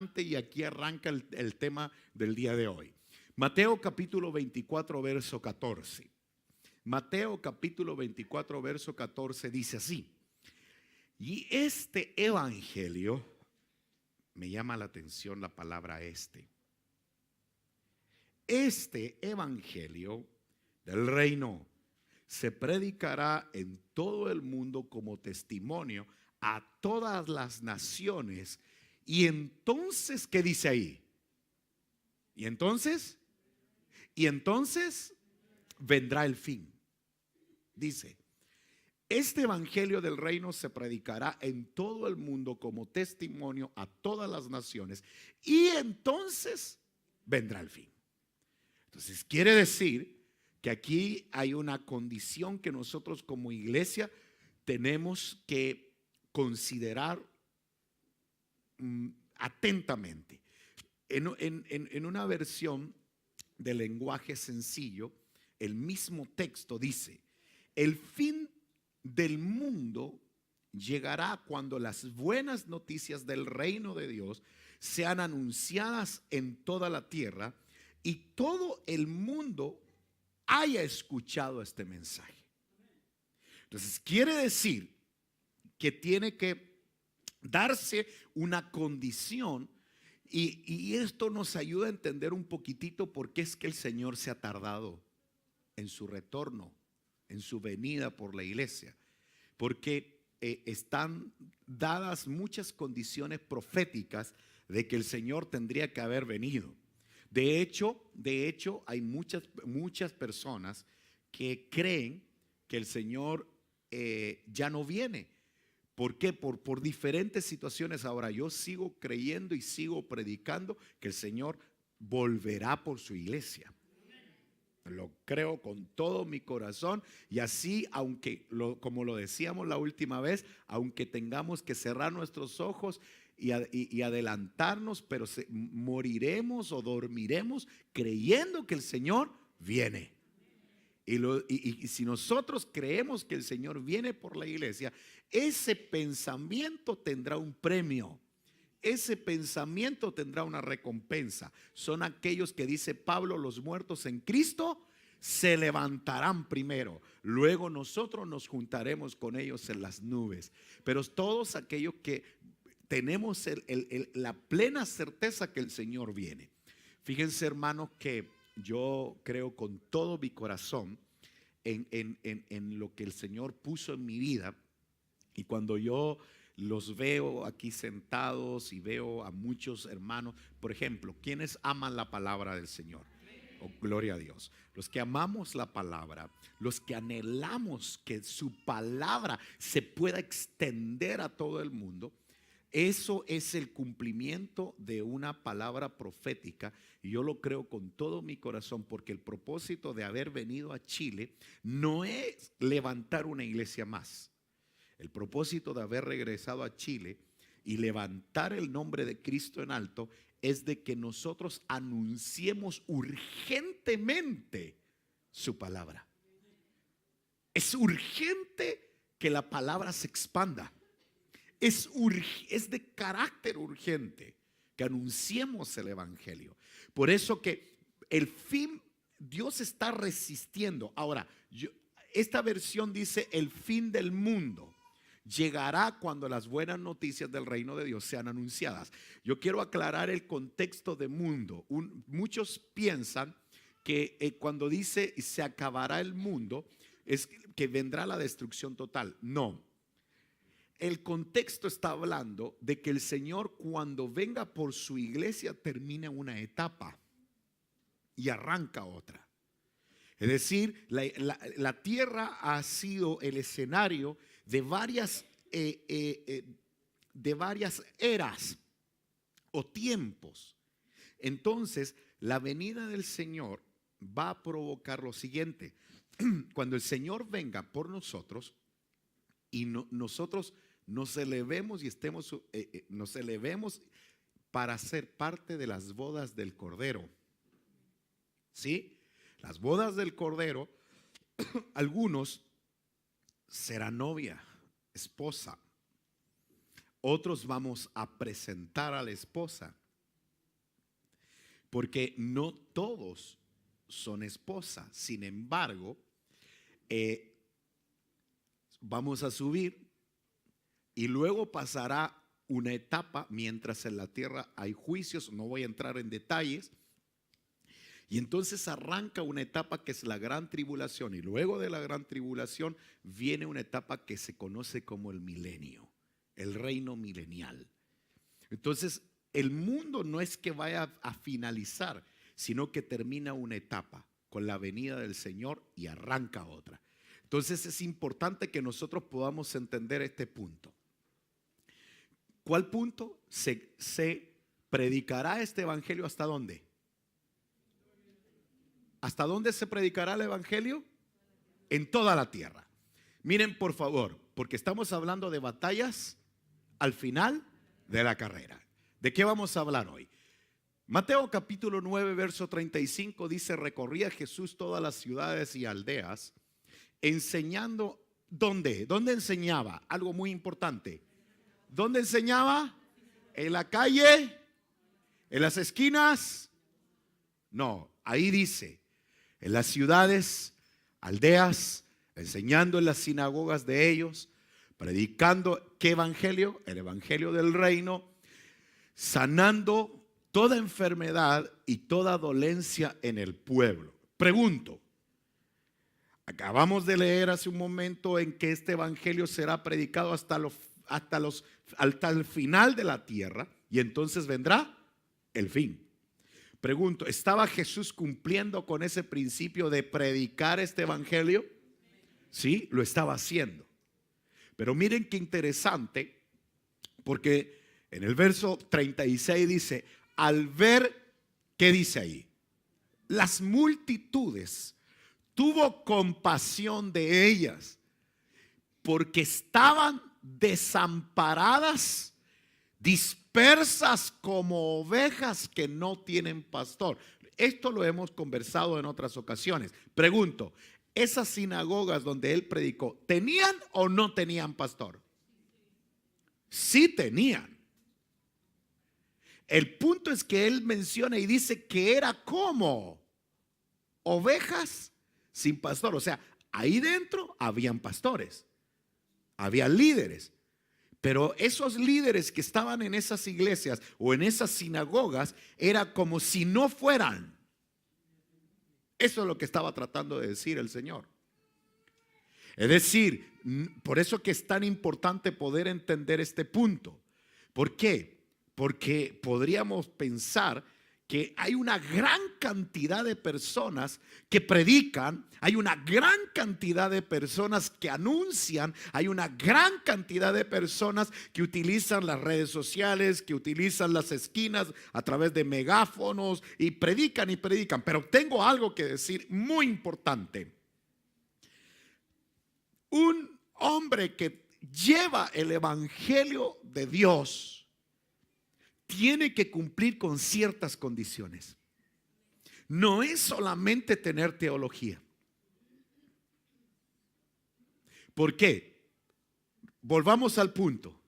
Y aquí arranca el tema del día de hoy. Mateo capítulo 24, verso 14. Mateo capítulo 24, verso 14 dice así: y este evangelio, me llama la atención la palabra este evangelio del reino se predicará en todo el mundo como testimonio a todas las naciones. Y entonces, ¿qué dice ahí? Y entonces vendrá el fin. Dice: este evangelio del reino se predicará en todo el mundo como testimonio a todas las naciones, y entonces vendrá el fin. Entonces quiere decir que aquí hay una condición que nosotros como iglesia tenemos que considerar atentamente. En una versión de lenguaje sencillo, el mismo texto dice: el fin del mundo llegará cuando las buenas noticias del reino de Dios sean anunciadas en toda la tierra y todo el mundo haya escuchado este mensaje. Entonces quiere decir que tiene que darse una condición, y esto nos ayuda a entender un poquitito por qué es que el Señor se ha tardado en su retorno, en su venida por la iglesia, porque están dadas muchas condiciones proféticas de que el Señor tendría que haber venido. De hecho, hay muchas personas que creen que el Señor ya no viene. ¿Por qué? Por diferentes situaciones. Ahora, yo sigo creyendo y sigo predicando que el Señor volverá por su iglesia. Lo creo con todo mi corazón, y así, como lo decíamos la última vez, aunque tengamos que cerrar nuestros ojos y adelantarnos, pero moriremos o dormiremos creyendo que el Señor viene. Y si nosotros creemos que el Señor viene por la iglesia, ese pensamiento tendrá un premio. Ese pensamiento tendrá una recompensa. Son aquellos que dice Pablo: los muertos en Cristo se levantarán primero, luego nosotros nos juntaremos con ellos en las nubes. Pero todos aquellos que tenemos la plena certeza que el Señor viene. Fíjense, hermanos, que yo creo con todo mi corazón en lo que el Señor puso en mi vida. Y cuando yo los veo aquí sentados y veo a muchos hermanos, por ejemplo, ¿quiénes aman la palabra del Señor? Oh, gloria a Dios. Los que amamos la palabra, los que anhelamos que su palabra se pueda extender a todo el mundo. Eso es el cumplimiento de una palabra profética, y yo lo creo con todo mi corazón, porque el propósito de haber venido a Chile no es levantar una iglesia más. El propósito de haber regresado a Chile y levantar el nombre de Cristo en alto es de que nosotros anunciemos urgentemente su palabra. Es urgente que la palabra se expanda. Es de carácter urgente que anunciemos el evangelio. Por eso que el fin, Dios está resistiendo. Ahora, esta versión dice: el fin del mundo llegará cuando las buenas noticias del reino de Dios sean anunciadas. Yo quiero aclarar el contexto de mundo. Muchos piensan que cuando dice se acabará el mundo, es que vendrá la destrucción total. No. El contexto está hablando de que el Señor, cuando venga por su iglesia, termina una etapa y arranca otra. Es decir, la tierra ha sido el escenario de varias eras o tiempos. Entonces, la venida del Señor va a provocar lo siguiente: cuando el Señor venga por nosotros y nosotros nos elevemos y nos elevemos para ser parte de las bodas del Cordero. ¿Sí? Las bodas del Cordero, algunos serán novia, esposa. Otros vamos a presentar a la esposa. porque no todos son esposa. Sin embargo, vamos a subir y luego pasará una etapa mientras en la tierra hay juicios. No voy a entrar en detalles. Y entonces arranca una etapa que es la gran tribulación, y luego de la gran tribulación viene una etapa que se conoce como el milenio, el reino milenial. Entonces el mundo no es que vaya a finalizar, sino que termina una etapa con la venida del Señor y arranca otra. Entonces es importante que nosotros podamos entender este punto. ¿Cuál punto? Se predicará este evangelio ¿hasta dónde? ¿Hasta dónde se predicará el evangelio? En toda la tierra. Miren por favor, porque estamos hablando de batallas al final de la carrera. ¿De qué vamos a hablar hoy? Mateo capítulo 9 verso 35 dice: recorría Jesús todas las ciudades y aldeas enseñando. ¿Dónde? ¿Dónde enseñaba? Algo muy importante. ¿Dónde enseñaba? ¿En la calle? ¿En las esquinas? No, ahí dice: en las ciudades, aldeas, enseñando en las sinagogas de ellos, predicando ¿qué evangelio? El evangelio del reino, sanando toda enfermedad y toda dolencia en el pueblo. Pregunto, acabamos de leer hace un momento en que este evangelio será predicado hasta el final de la tierra, y entonces vendrá el fin. Pregunto, ¿estaba Jesús cumpliendo con ese principio de predicar este evangelio? Sí, lo estaba haciendo. Pero miren qué interesante, porque en el verso 36 dice: al ver, ¿qué dice ahí? Las multitudes, tuvo compasión de ellas, porque estaban desamparadas, dispersas como ovejas que no tienen pastor. Esto lo hemos conversado en otras ocasiones. Pregunto, ¿esas sinagogas donde él predicó, tenían o no tenían pastor? Sí tenían. El punto es que él menciona y dice que era como ovejas sin pastor. O sea, ahí dentro habían pastores, había líderes. Pero esos líderes que estaban en esas iglesias o en esas sinagogas era como si no fueran. Eso es lo que estaba tratando de decir el Señor. Es decir, por eso que es tan importante poder entender este punto. ¿Por qué? Porque podríamos pensar que hay una gran cantidad de personas que predican, hay una gran cantidad de personas que anuncian, hay una gran cantidad de personas que utilizan las redes sociales, que utilizan las esquinas a través de megáfonos y predican. Pero tengo algo que decir muy importante. Un hombre que lleva el evangelio de Dios tiene que cumplir con ciertas condiciones. No es solamente tener teología. ¿Por qué? Volvamos al punto.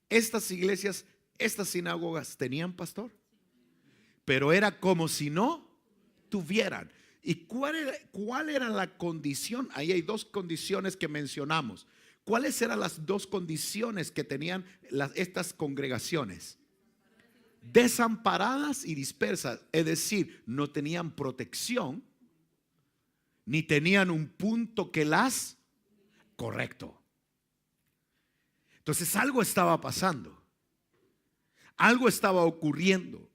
Estas iglesias, estas sinagogas tenían pastor, pero era como si no tuvieran. ¿Y cuál era la condición? Ahí hay dos condiciones que mencionamos. ¿Cuáles eran las dos condiciones que tenían estas congregaciones? Desamparadas y dispersas, es decir, no tenían protección ni tenían un punto que las correcto. Entonces algo estaba pasando, algo estaba ocurriendo.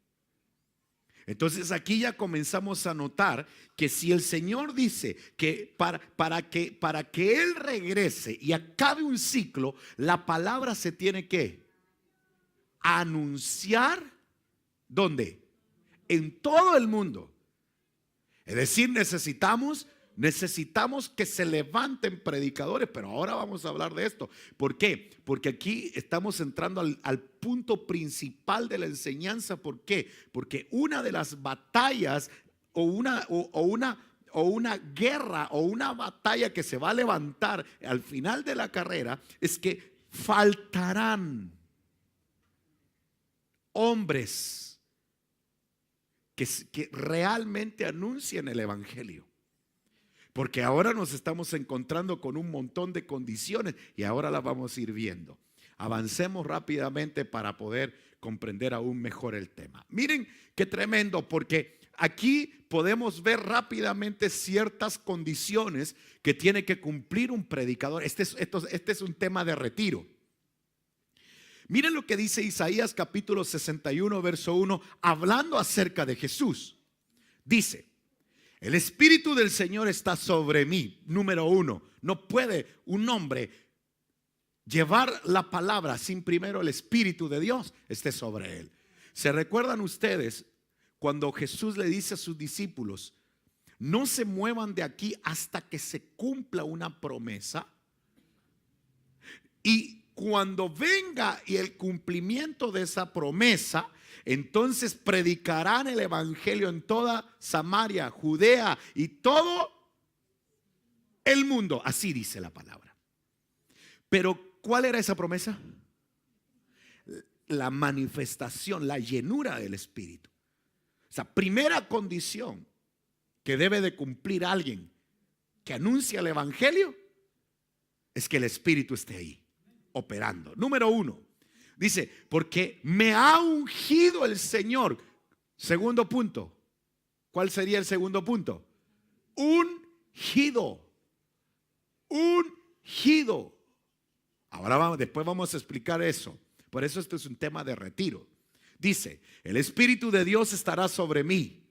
Entonces aquí ya comenzamos a notar que si el Señor dice que para que Él regrese y acabe un ciclo, la palabra se tiene que anunciar. ¿Dónde? En todo el mundo. Es decir, necesitamos que se levanten predicadores. Pero ahora vamos a hablar de esto. ¿Por qué? Porque aquí estamos entrando al punto principal de la enseñanza. ¿Por qué? Porque una de las batallas o una guerra o una batalla que se va a levantar al final de la carrera es que faltarán hombres que realmente anuncien el evangelio. Porque ahora nos estamos encontrando con un montón de condiciones y ahora las vamos a ir viendo. Avancemos rápidamente para poder comprender aún mejor el tema. Miren qué tremendo, porque aquí podemos ver rápidamente ciertas condiciones que tiene que cumplir un predicador. Este es un tema de retiro. Miren lo que dice Isaías capítulo 61, verso 1, hablando acerca de Jesús. Dice: el Espíritu del Señor está sobre mí. Número uno, no puede un hombre llevar la palabra sin primero el Espíritu de Dios esté sobre él. ¿Se recuerdan ustedes cuando Jesús le dice a sus discípulos: no se muevan de aquí hasta que se cumpla una promesa? Y cuando venga y el cumplimiento de esa promesa, entonces predicarán el evangelio en toda Samaria, Judea y todo el mundo. Así dice la palabra. Pero ¿cuál era esa promesa? La manifestación, la llenura del Espíritu. O sea, primera condición que debe de cumplir alguien que anuncia el evangelio es que el Espíritu esté ahí operando. Número uno, dice: porque me ha ungido el Señor. Segundo punto, ¿cuál sería el segundo punto? Ungido. Ungido. Ahora después vamos a explicar eso. Por eso esto es un tema de retiro. Dice: el Espíritu de Dios estará sobre mí,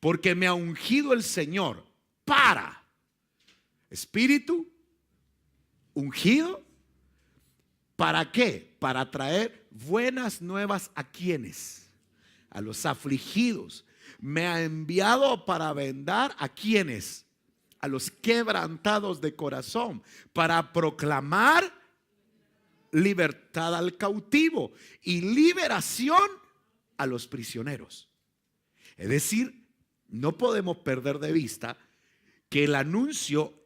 porque me ha ungido el Señor para. Espíritu ungido. ¿Para qué? Para traer buenas nuevas a quienes, a los afligidos. Me ha enviado para vendar a quienes, a los quebrantados de corazón, para proclamar libertad al cautivo y liberación a los prisioneros. Es decir, no podemos perder de vista que el anuncio,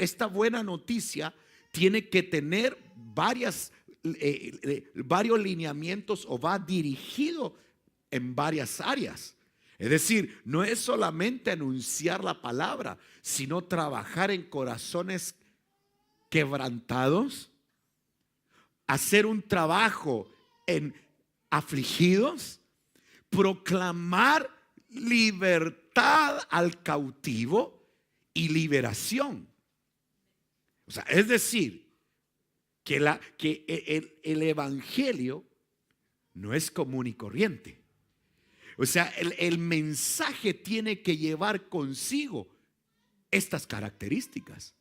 esta buena noticia tiene que tener varios lineamientos, o va dirigido en varias áreas. Es decir, no es solamente anunciar la palabra, sino trabajar en corazones quebrantados, hacer un trabajo en afligidos, proclamar libertad al cautivo y liberación. O sea, es decir, que el evangelio no es común y corriente. O sea, el mensaje tiene que llevar consigo estas características.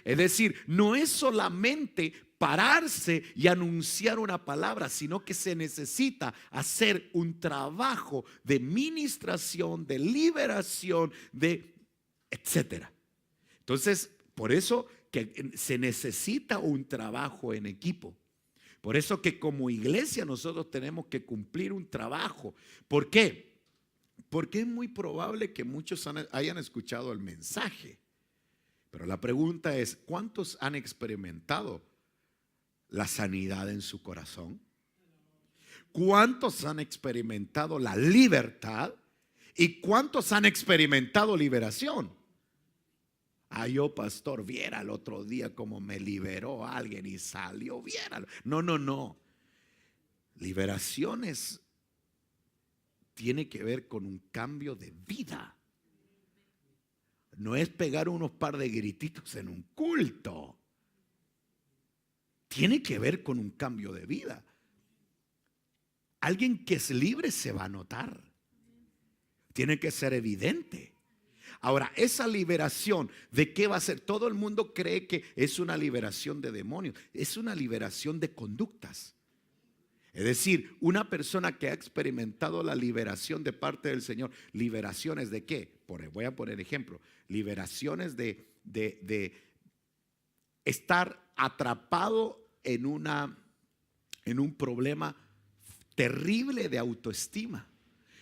Es decir, no es solamente pararse y anunciar una palabra, sino que se necesita hacer un trabajo de ministración, de liberación, de etcétera. Entonces, por eso que se necesita un trabajo en equipo. Por eso que como iglesia nosotros tenemos que cumplir un trabajo. ¿Por qué? Porque es muy probable que muchos hayan escuchado el mensaje. Pero la pregunta es: ¿cuántos han experimentado la sanidad en su corazón? ¿Cuántos han experimentado la libertad? ¿Y cuántos han experimentado liberación? Yo, pastor, viera el otro día cómo me liberó alguien y salió, viera. No. Liberaciones tiene que ver con un cambio de vida. No es pegar unos par de grititos en un culto. Tiene que ver con un cambio de vida. Alguien que es libre se va a notar. Tiene que ser evidente. Ahora, esa liberación, ¿de qué va a ser? Todo el mundo cree que es una liberación de demonios. Es una liberación de conductas. Es decir, una persona que ha experimentado la liberación de parte del Señor. ¿Liberaciones de qué? Voy a poner ejemplo. Liberaciones de estar atrapado en un problema terrible de autoestima,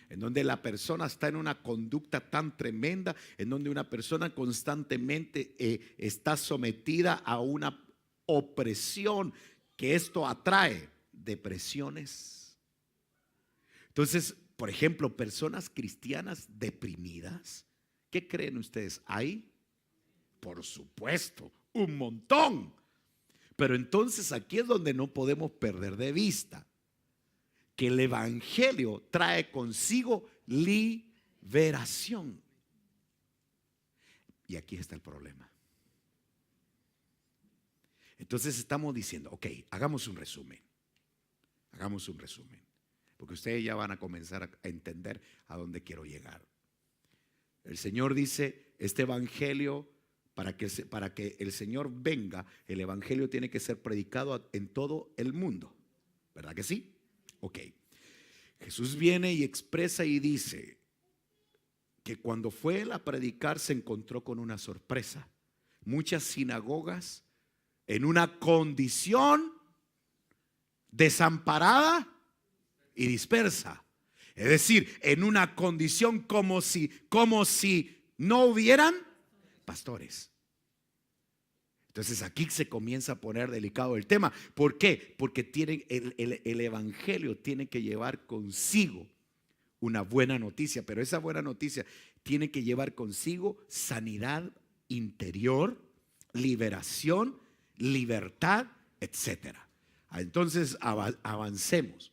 en donde la persona está en una conducta tan tremenda, en donde una persona constantemente está sometida a una opresión, que esto atrae depresiones. Entonces, Por ejemplo, personas cristianas deprimidas. ¿Qué creen ustedes? ¿Hay? Por supuesto, un montón. Pero entonces aquí es donde no podemos perder de vista que el evangelio trae consigo liberación. Y aquí está el problema. Entonces estamos diciendo, ok, hagamos un resumen. Hagamos un resumen. Porque ustedes ya van a comenzar a entender a dónde quiero llegar. El Señor dice, este evangelio, para que el Señor venga, el evangelio tiene que ser predicado en todo el mundo. ¿Verdad que sí? Ok. Jesús viene y expresa y dice que cuando fue él a predicar se encontró con una sorpresa. Muchas sinagogas en una condición desamparada y dispersa. Es decir, en una condición como si no hubieran pastores. Entonces aquí se comienza a poner delicado el tema. ¿Por qué? Porque el evangelio tiene que llevar consigo una buena noticia, pero esa buena noticia tiene que llevar consigo sanidad interior, liberación, libertad, etcétera. Entonces avancemos.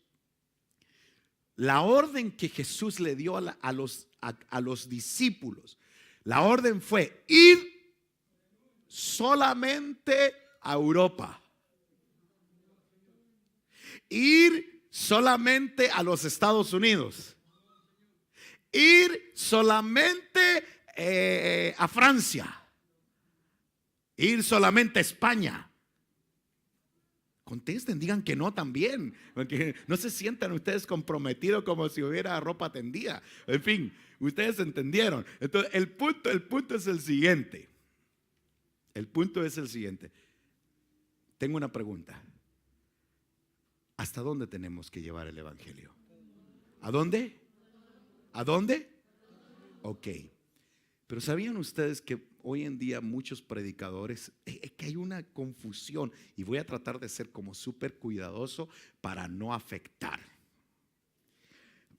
La orden que Jesús le dio a los discípulos, la orden fue ir solamente a Europa, ir solamente a los Estados Unidos, ir solamente a Francia, ir solamente a España. Contesten, digan que no también, porque no se sientan ustedes comprometidos como si hubiera ropa tendida. En fin, ustedes entendieron. Entonces, el punto es el siguiente. El punto es el siguiente. Tengo una pregunta. ¿Hasta dónde tenemos que llevar el evangelio? ¿A dónde? ¿A dónde? Ok. Pero ¿sabían ustedes que hoy en día muchos predicadores, que hay una confusión, y voy a tratar de ser como súper cuidadoso para no afectar?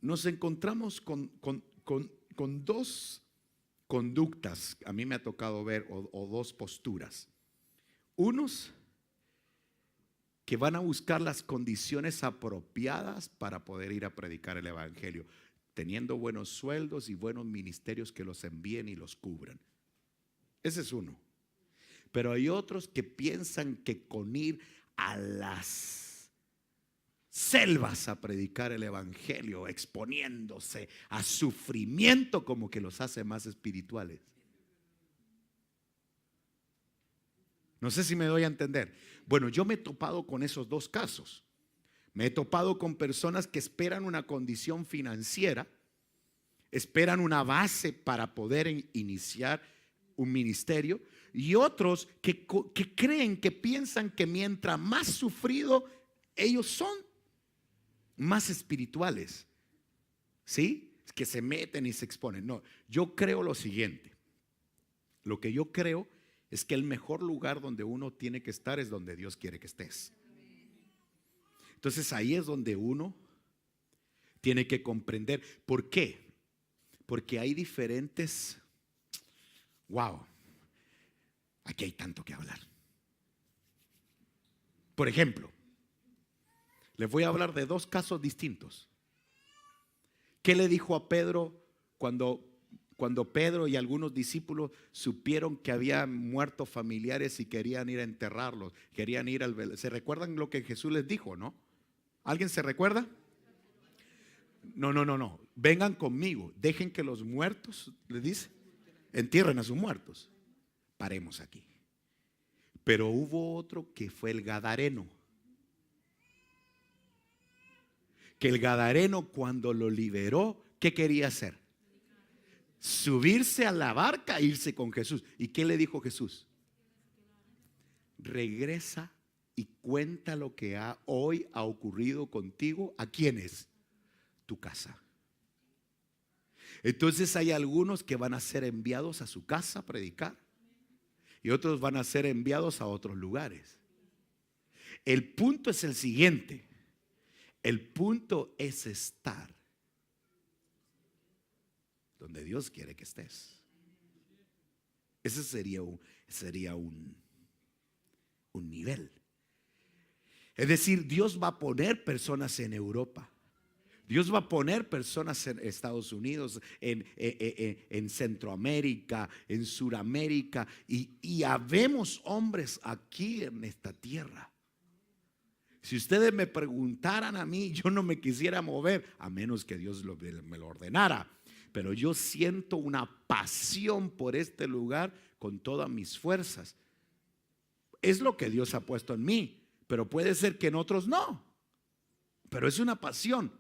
Nos encontramos con dos conductas, a mí me ha tocado ver, o dos posturas. Unos que van a buscar las condiciones apropiadas para poder ir a predicar el evangelio, teniendo buenos sueldos y buenos ministerios que los envíen y los cubran. Ese es uno. Pero hay otros que piensan que con ir a las selvas a predicar el evangelio, exponiéndose a sufrimiento, como que los hace más espirituales. No sé si me doy a entender. Bueno, yo me he topado con esos dos casos. Me he topado con personas que esperan una condición financiera, esperan una base para poder iniciar un ministerio, y otros que creen, que piensan que mientras más sufrido ellos son, más espirituales. ¿Sí? Que se meten y se exponen. No, yo creo lo siguiente. Lo que yo creo es que el mejor lugar donde uno tiene que estar es donde Dios quiere que estés. Entonces ahí es donde uno tiene que comprender. ¿Por qué? Porque hay diferentes. Wow, aquí hay tanto que hablar. Por ejemplo, les voy a hablar de dos casos distintos. ¿Qué le dijo a Pedro cuando Pedro y algunos discípulos supieron que habían muerto familiares y querían ir a enterrarlos? Querían ir al. ¿Se recuerdan lo que Jesús les dijo, no? ¿Alguien se recuerda? No. Vengan conmigo. Dejen que los muertos, les dice, entierren a sus muertos. Paremos aquí. Pero hubo otro que fue el Gadareno. Que el Gadareno, cuando lo liberó, ¿qué quería hacer? Subirse a la barca e irse con Jesús. ¿Y qué le dijo Jesús? Regresa y cuenta lo que hoy ha ocurrido contigo. ¿A quiénes? Tu casa. Entonces hay algunos que van a ser enviados a su casa a predicar, y otros van a ser enviados a otros lugares. El punto es el siguiente. El punto es estar donde Dios quiere que estés. Ese sería un nivel. Es decir, Dios va a poner personas en Europa. Dios va a poner personas en Estados Unidos, en Centroamérica, en Suramérica, y habemos hombres aquí en esta tierra. Si ustedes me preguntaran a mí, yo no me quisiera mover, a menos que Dios me lo ordenara. Pero yo siento una pasión por este lugar con todas mis fuerzas. Es lo que Dios ha puesto en mí, pero puede ser que en otros no. Pero es una pasión.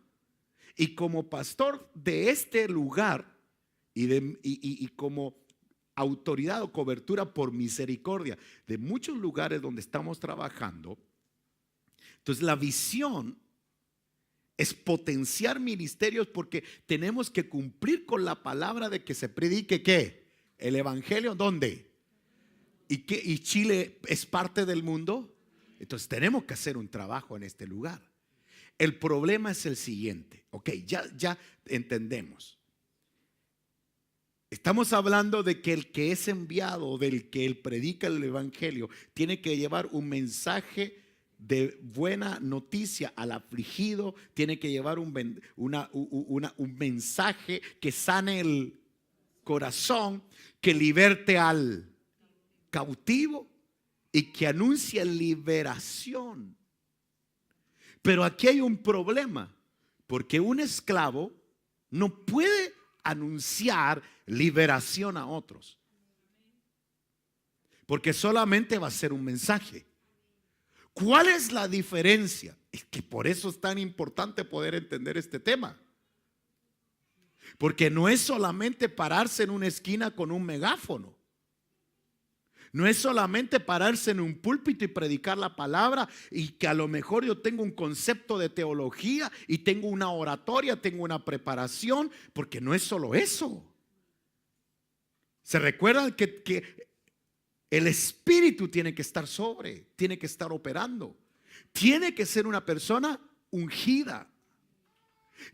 Y como pastor de este lugar y como autoridad o cobertura por misericordia de muchos lugares donde estamos trabajando, entonces la visión es potenciar ministerios, porque tenemos que cumplir con la palabra de que se predique ¿qué? El evangelio. ¿Dónde? ¿Y Chile es parte del mundo? Entonces tenemos que hacer un trabajo en este lugar. El problema es el siguiente. Ok, ya entendemos. Estamos hablando de que el que es enviado, del que él predica el evangelio, tiene que llevar un mensaje de buena noticia al afligido, tiene que llevar un mensaje que sane el corazón, que liberte al cautivo y que anuncie liberación. Pero aquí hay un problema, porque un esclavo no puede anunciar liberación a otros, porque solamente va a ser un mensaje. ¿Cuál es la diferencia? Es que por eso es tan importante poder entender este tema. Porque no es solamente pararse en una esquina con un megáfono. No es solamente pararse en un púlpito y predicar la palabra, y que a lo mejor yo tengo un concepto de teología y tengo una oratoria, tengo una preparación, porque no es solo eso. ¿Se recuerdan que el Espíritu tiene que estar tiene que estar operando? Tiene que ser una persona ungida.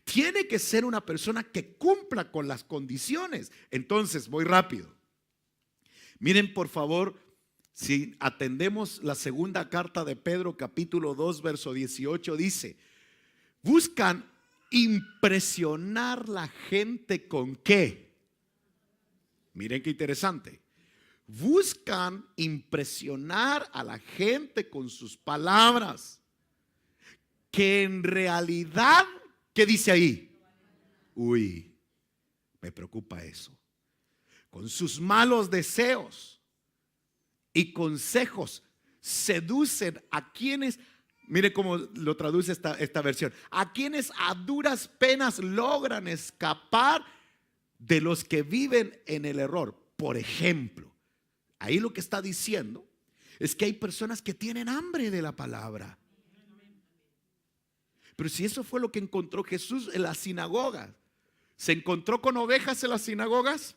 Tiene que ser una persona que cumpla con las condiciones. Entonces, voy rápido. Miren, por favor, si atendemos la segunda carta de Pedro, capítulo 2, verso 18, dice: buscan impresionar la gente ¿con qué? Miren qué interesante. Buscan impresionar a la gente con sus palabras, que en realidad, ¿qué dice ahí? Uy, me preocupa eso. Con sus malos deseos y consejos seducen a quienes, mire cómo lo traduce esta versión, a quienes a duras penas logran escapar de los que viven en el error. Por ejemplo, ahí lo que está diciendo es que hay personas que tienen hambre de la palabra. Pero si eso fue lo que encontró Jesús en las sinagogas, ¿se encontró con ovejas en las sinagogas?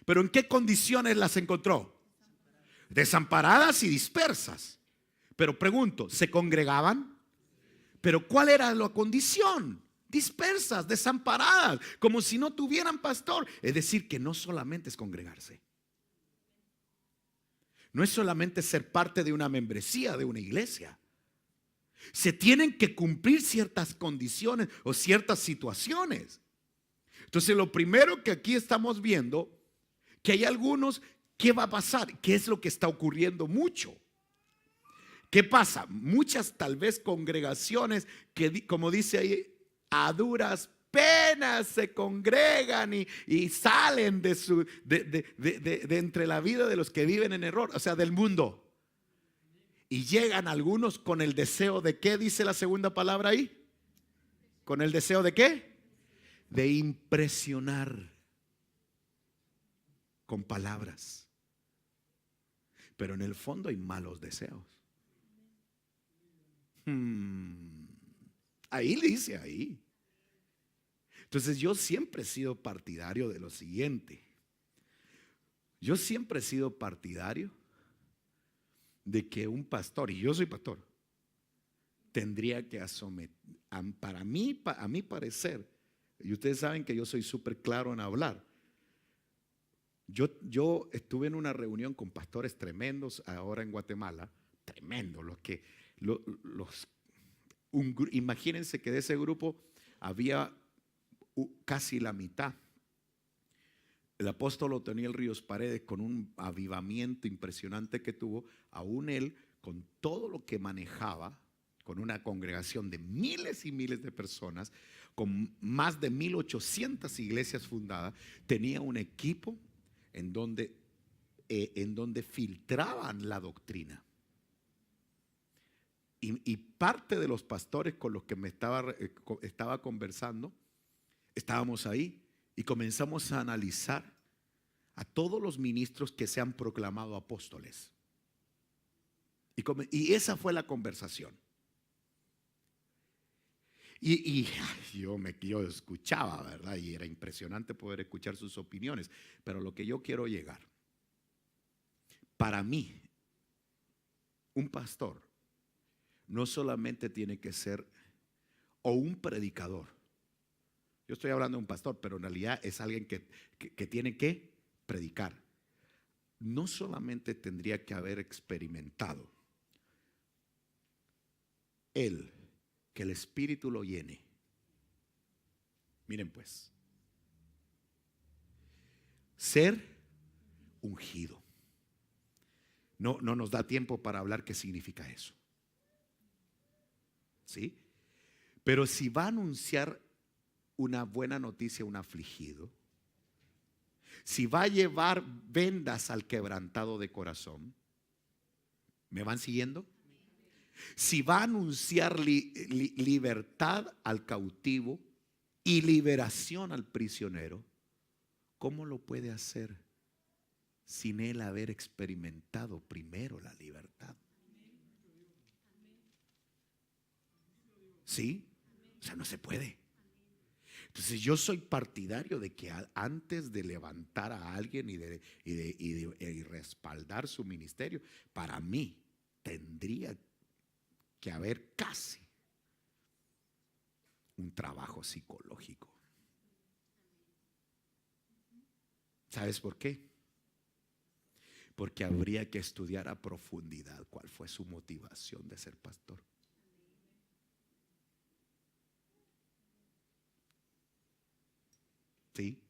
¿Pero en qué condiciones las encontró? Desamparadas y dispersas. Pero pregunto, ¿se congregaban? ¿Pero cuál era la condición? Dispersas, desamparadas, como si no tuvieran pastor. Es decir, que no solamente es congregarse, no es solamente ser parte de una membresía de una iglesia. Se tienen que cumplir ciertas condiciones o ciertas situaciones. Entonces, lo primero que aquí estamos viendo, que hay algunos, ¿qué va a pasar? ¿Qué es lo que está ocurriendo mucho? ¿Qué pasa? Muchas tal vez congregaciones que, como dice ahí, a duras penas se congregan y salen de entre la vida de los que viven en error, o sea, del mundo. Y llegan algunos con el deseo de ¿qué dice la segunda palabra ahí? ¿Con el deseo de qué? De impresionar con palabras. Pero en el fondo hay malos deseos. Ahí dice ahí. Entonces yo siempre he sido partidario de lo siguiente. Yo siempre he sido partidario de que un pastor, y yo soy pastor, tendría que a mi parecer, Y ustedes saben que yo soy súper claro en hablar. Yo estuve en una reunión con pastores tremendos ahora en Guatemala, tremendos, imagínense que de ese grupo había casi la mitad. El apóstol Otoniel Ríos Paredes, con un avivamiento impresionante que tuvo, aún él, con todo lo que manejaba, con una congregación de miles y miles de personas, con más de 1800 iglesias fundadas, tenía un equipo en donde filtraban la doctrina. Y parte de los pastores con los que me estaba conversando, estábamos ahí y comenzamos a analizar a todos los ministros que se han proclamado apóstoles. Y esa fue la conversación. Y yo escuchaba, ¿verdad? Y era impresionante poder escuchar sus opiniones. Pero lo que yo quiero llegar, para mí, un pastor no solamente tiene que ser o un predicador. Yo estoy hablando de un pastor, pero en realidad es alguien que tiene que predicar. No solamente tendría que haber experimentado él, que el Espíritu lo llene. Miren pues, ser ungido. No nos da tiempo para hablar qué significa eso. ¿Sí? Pero si va a anunciar una buena noticia a un afligido, si va a llevar vendas al quebrantado de corazón, ¿me van siguiendo? Si va a anunciar libertad al cautivo y liberación al prisionero, ¿cómo lo puede hacer sin él haber experimentado primero la libertad? ¿Sí? O sea, no se puede. Entonces yo soy partidario de que antes de levantar a alguien y respaldar su ministerio, para mí tendría que haber casi un trabajo psicológico. ¿Sabes por qué? Porque habría que estudiar a profundidad cuál fue su motivación de ser pastor. ¿Sí?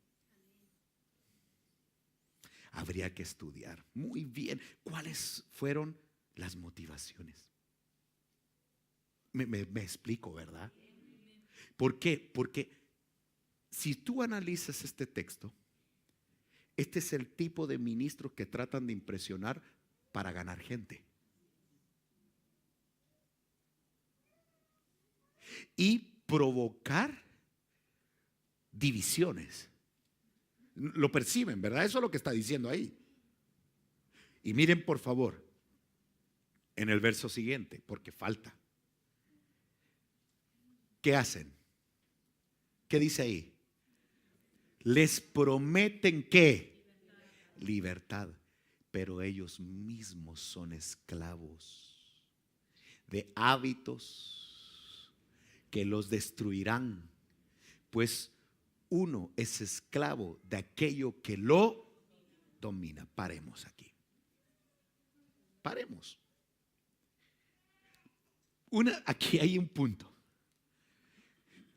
Habría que estudiar muy bien cuáles fueron las motivaciones. Me explico, ¿verdad? ¿Por qué? Porque si tú analizas este texto, este es el tipo de ministros que tratan de impresionar para ganar gente. Y provocar divisiones. Lo perciben, ¿verdad? Eso es lo que está diciendo ahí. Y miren por favor en el verso siguiente, porque falta. ¿Qué hacen? ¿Qué dice ahí? Les prometen ¿qué? Libertad, pero ellos mismos son esclavos de hábitos que los destruirán, pues uno es esclavo de aquello que lo domina. Paremos aquí. Paremos. Aquí hay un punto.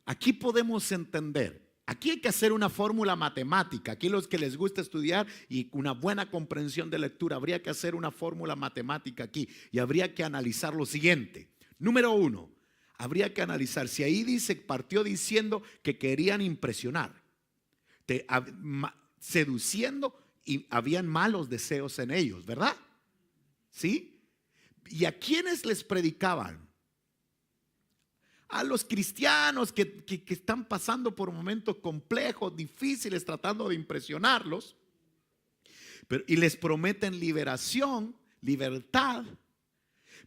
Aquí podemos entender. Aquí hay que hacer una fórmula matemática. Aquí los que les gusta estudiar y una buena comprensión de lectura, habría que hacer una fórmula matemática aquí y habría que analizar lo siguiente. Número 1, habría que analizar si ahí dice, partió diciendo que querían impresionar, seduciendo y habían malos deseos en ellos, ¿verdad? ¿Sí? ¿Y a quiénes les predicaban? A los cristianos que están pasando por momentos complejos, difíciles, tratando de impresionarlos, y les prometen liberación, libertad.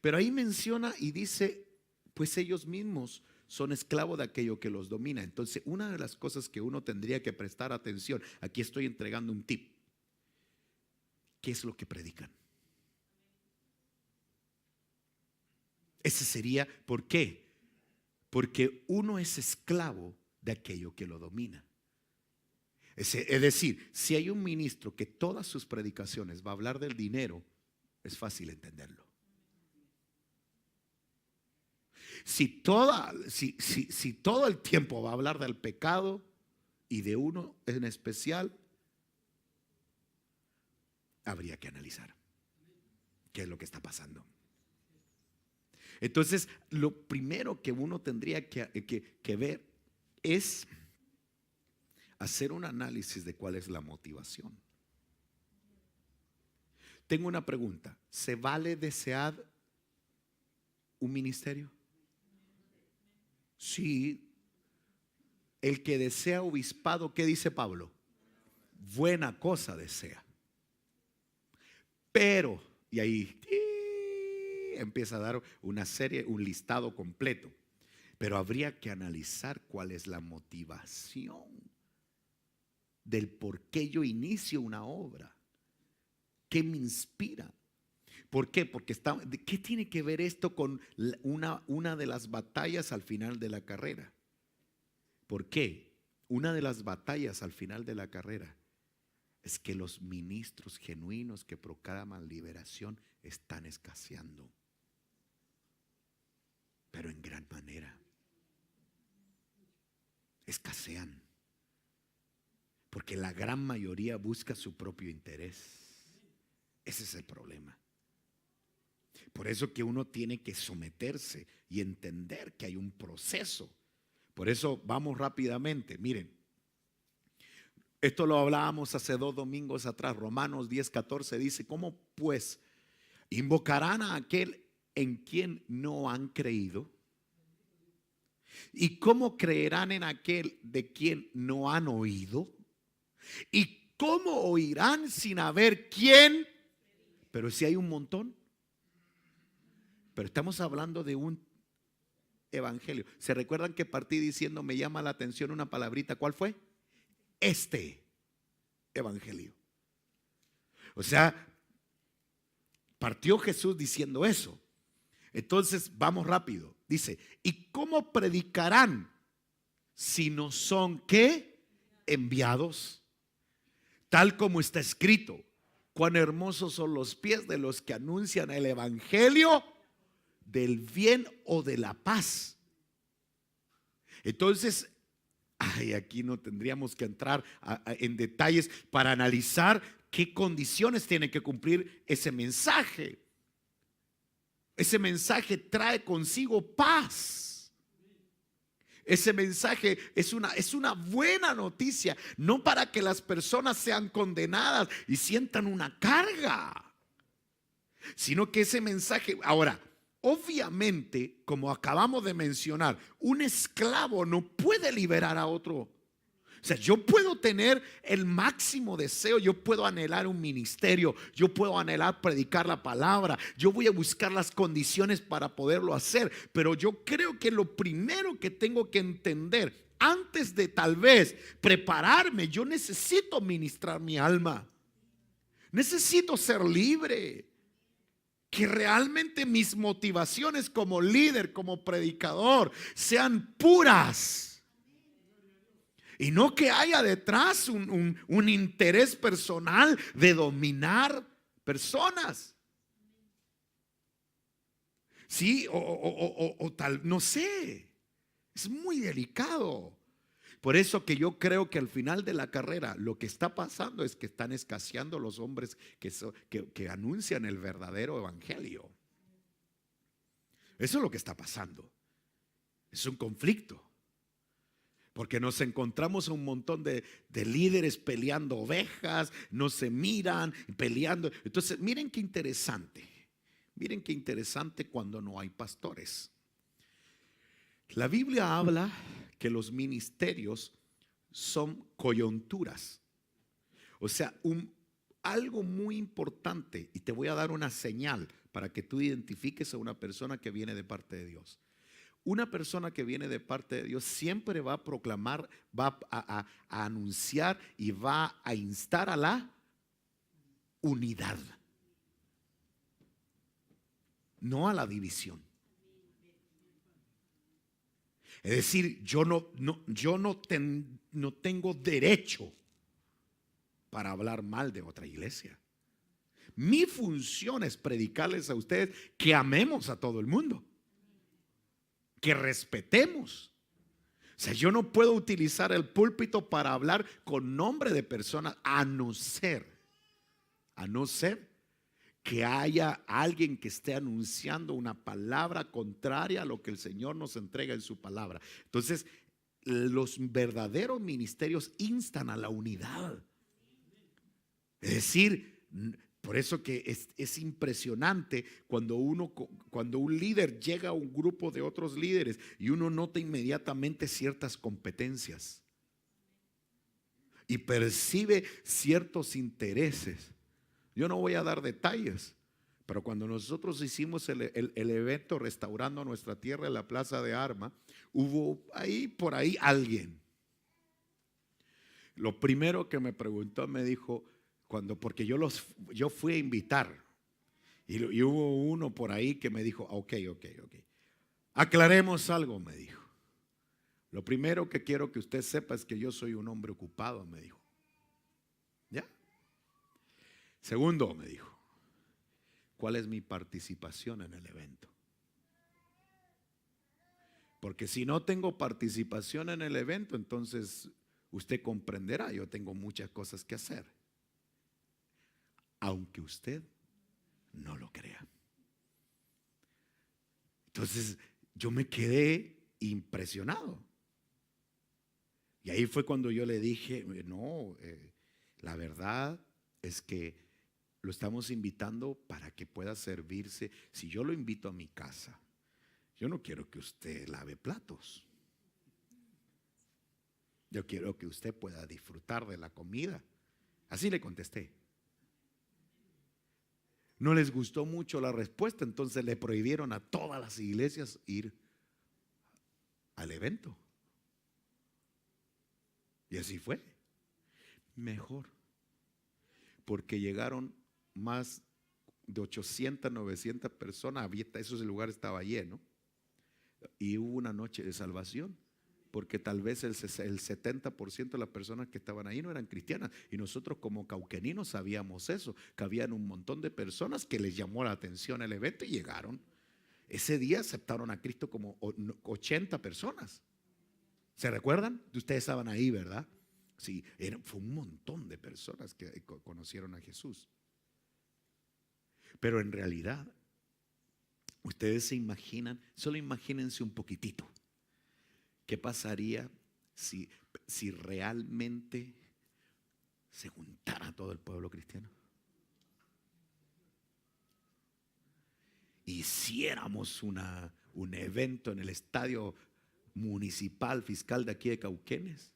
Pero ahí menciona y dice, pues ellos mismos son esclavos de aquello que los domina. Entonces, una de las cosas que uno tendría que prestar atención, aquí estoy entregando un tip. ¿Qué es lo que predican? Ese sería, ¿por qué? Porque uno es esclavo de aquello que lo domina. Es decir, si hay un ministro que todas sus predicaciones va a hablar del dinero, es fácil entenderlo. Si todo el tiempo va a hablar del pecado y de uno en especial, habría que analizar qué es lo que está pasando. Entonces, lo primero que uno tendría que ver es hacer un análisis de cuál es la motivación. Tengo una pregunta: ¿se vale desear un ministerio? Sí. El que desea obispado, ¿qué dice Pablo? Buena cosa desea. Pero, y ahí empieza a dar una serie, un listado completo. Pero habría que analizar cuál es la motivación del por qué yo inicio una obra. ¿Qué me inspira? ¿Por qué? Porque ¿qué tiene que ver esto con una de las batallas al final de la carrera? ¿Por qué? Una de las batallas al final de la carrera es que los ministros genuinos que proclaman liberación están escaseando, pero en gran manera. Escasean, porque la gran mayoría busca su propio interés. Ese es el problema. Por eso que uno tiene que someterse y entender que hay un proceso. Por eso vamos rápidamente. Miren, esto lo hablábamos hace 2 domingos atrás. Romanos 10:14 dice: ¿cómo pues invocarán a aquel en quien no han creído? ¿Y cómo creerán en aquel de quien no han oído? ¿Y cómo oirán sin haber quién? Pero si hay un montón. Pero estamos hablando de un evangelio. ¿Se recuerdan que partí diciendo, me llama la atención una palabrita? ¿Cuál fue? Este evangelio. O sea, partió Jesús diciendo eso. Entonces vamos rápido. Dice: ¿y cómo predicarán si no son qué? Enviados. Tal como está escrito: cuán hermosos son los pies de los que anuncian el evangelio del bien o de la paz. Entonces, aquí no tendríamos que entrar en detalles para analizar qué condiciones tiene que cumplir ese mensaje. Ese mensaje trae consigo paz. Ese mensaje es una buena noticia, no para que las personas sean condenadas y sientan una carga, sino que ese mensaje, ahora, obviamente, como acabamos de mencionar, un esclavo no puede liberar a otro. O sea, yo puedo tener el máximo deseo, yo puedo anhelar un ministerio, yo puedo anhelar predicar la palabra, yo voy a buscar las condiciones para poderlo hacer, pero yo creo que lo primero que tengo que entender, antes de tal vez prepararme, yo necesito ministrar mi alma, necesito ser libre. Que realmente mis motivaciones como líder, como predicador, sean puras. Y no que haya detrás un interés personal de dominar personas. Sí, o tal, no sé. Es muy delicado. Por eso que yo creo que al final de la carrera lo que está pasando es que están escaseando los hombres que anuncian el verdadero evangelio. Eso es lo que está pasando. Es un conflicto. Porque nos encontramos un montón de líderes peleando ovejas, no se miran, peleando. Entonces, miren qué interesante. Miren qué interesante cuando no hay pastores. La Biblia habla que los ministerios son coyunturas. O sea, algo muy importante, y te voy a dar una señal para que tú identifiques a una persona que viene de parte de Dios. Una persona que viene de parte de Dios siempre va a proclamar, va a anunciar y va a instar a la unidad, no a la división. Es decir, no tengo derecho para hablar mal de otra iglesia. Mi función es predicarles a ustedes que amemos a todo el mundo, que respetemos. O sea, yo no puedo utilizar el púlpito para hablar con nombre de personas, a no ser que haya alguien que esté anunciando una palabra contraria a lo que el Señor nos entrega en su palabra. Entonces, los verdaderos ministerios instan a la unidad. Es decir, por eso que es impresionante cuando un líder llega a un grupo de otros líderes y uno nota inmediatamente ciertas competencias y percibe ciertos intereses. Yo no voy a dar detalles, pero cuando nosotros hicimos el evento Restaurando Nuestra Tierra en la Plaza de Armas, hubo por ahí alguien. Lo primero que me preguntó, me dijo, porque yo fui a invitar y hubo uno por ahí que me dijo, ok, aclaremos algo, me dijo. Lo primero que quiero que usted sepa es que yo soy un hombre ocupado, me dijo. ¿Ya? Segundo, me dijo, ¿cuál es mi participación en el evento? Porque si no tengo participación en el evento, entonces usted comprenderá, yo tengo muchas cosas que hacer. Aunque usted no lo crea. Entonces yo me quedé impresionado. Y ahí fue cuando yo le dije, no, la verdad es que lo estamos invitando para que pueda servirse. Si yo lo invito a mi casa, yo no quiero que usted lave platos. Yo quiero que usted pueda disfrutar de la comida. Así le contesté. No les gustó mucho la respuesta, entonces le prohibieron a todas las iglesias ir al evento. Y así fue. Mejor. Porque llegaron más de 800, 900 personas. Ese lugar estaba lleno. Y hubo una noche de salvación. Porque tal vez el 70% de las personas que estaban ahí no eran cristianas. Y nosotros como cauqueninos sabíamos eso, que habían un montón de personas que les llamó la atención el evento y llegaron. Ese día aceptaron a Cristo como 80 personas. ¿Se recuerdan? Ustedes estaban ahí, ¿verdad? Sí, fue un montón de personas que conocieron a Jesús. Pero en realidad, ustedes se imaginan, solo imagínense un poquitito. ¿Qué pasaría si realmente se juntara todo el pueblo cristiano? Hiciéramos un evento en el estadio municipal fiscal de aquí de Cauquenes.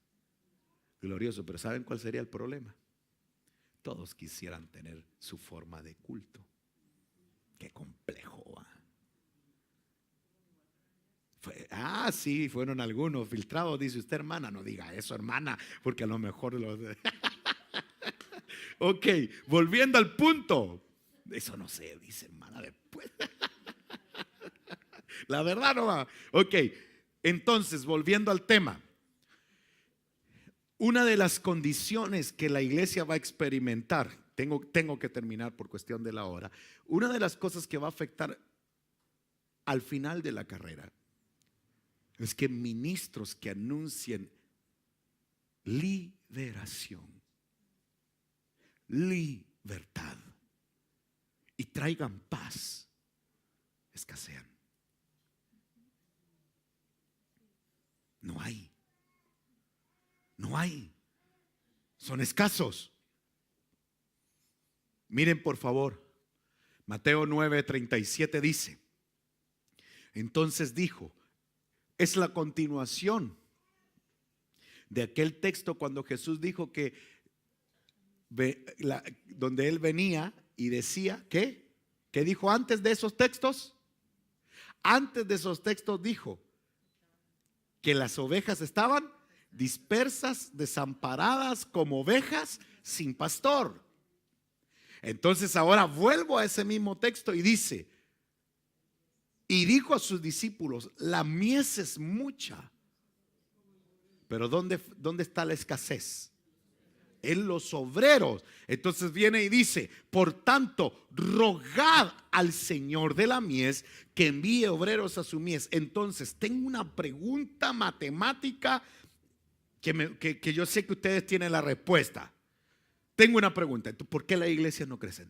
Glorioso, pero ¿saben cuál sería el problema? Todos quisieran tener su forma de culto. Qué complejo, ¿va? Sí, fueron algunos filtrados, dice usted, hermana. No diga eso, hermana, porque a lo mejor Ok, volviendo al punto. Eso no se dice, hermana, después. La verdad no va. Ok, entonces, volviendo al tema. Una de las condiciones que la iglesia va a experimentar, tengo que terminar por cuestión de la hora. Una de las cosas que va a afectar al final de la carrera es que ministros que anuncien liberación, libertad y traigan paz, escasean. No hay. Son escasos. Miren por favor, Mateo 9:37 dice, entonces dijo, es la continuación de aquel texto cuando Jesús dijo que donde él venía y decía ¿qué dijo antes de esos textos? Antes de esos textos dijo que las ovejas estaban dispersas, desamparadas como ovejas sin pastor. Entonces ahora vuelvo a ese mismo texto y dice, y dijo a sus discípulos, la mies es mucha, Pero ¿dónde está la escasez? En los obreros. Entonces viene y dice: por tanto, rogad al Señor de la mies que envíe obreros a su mies. Entonces tengo una pregunta matemática que yo sé que ustedes tienen la respuesta. Tengo una pregunta: ¿por qué las iglesias no crecen?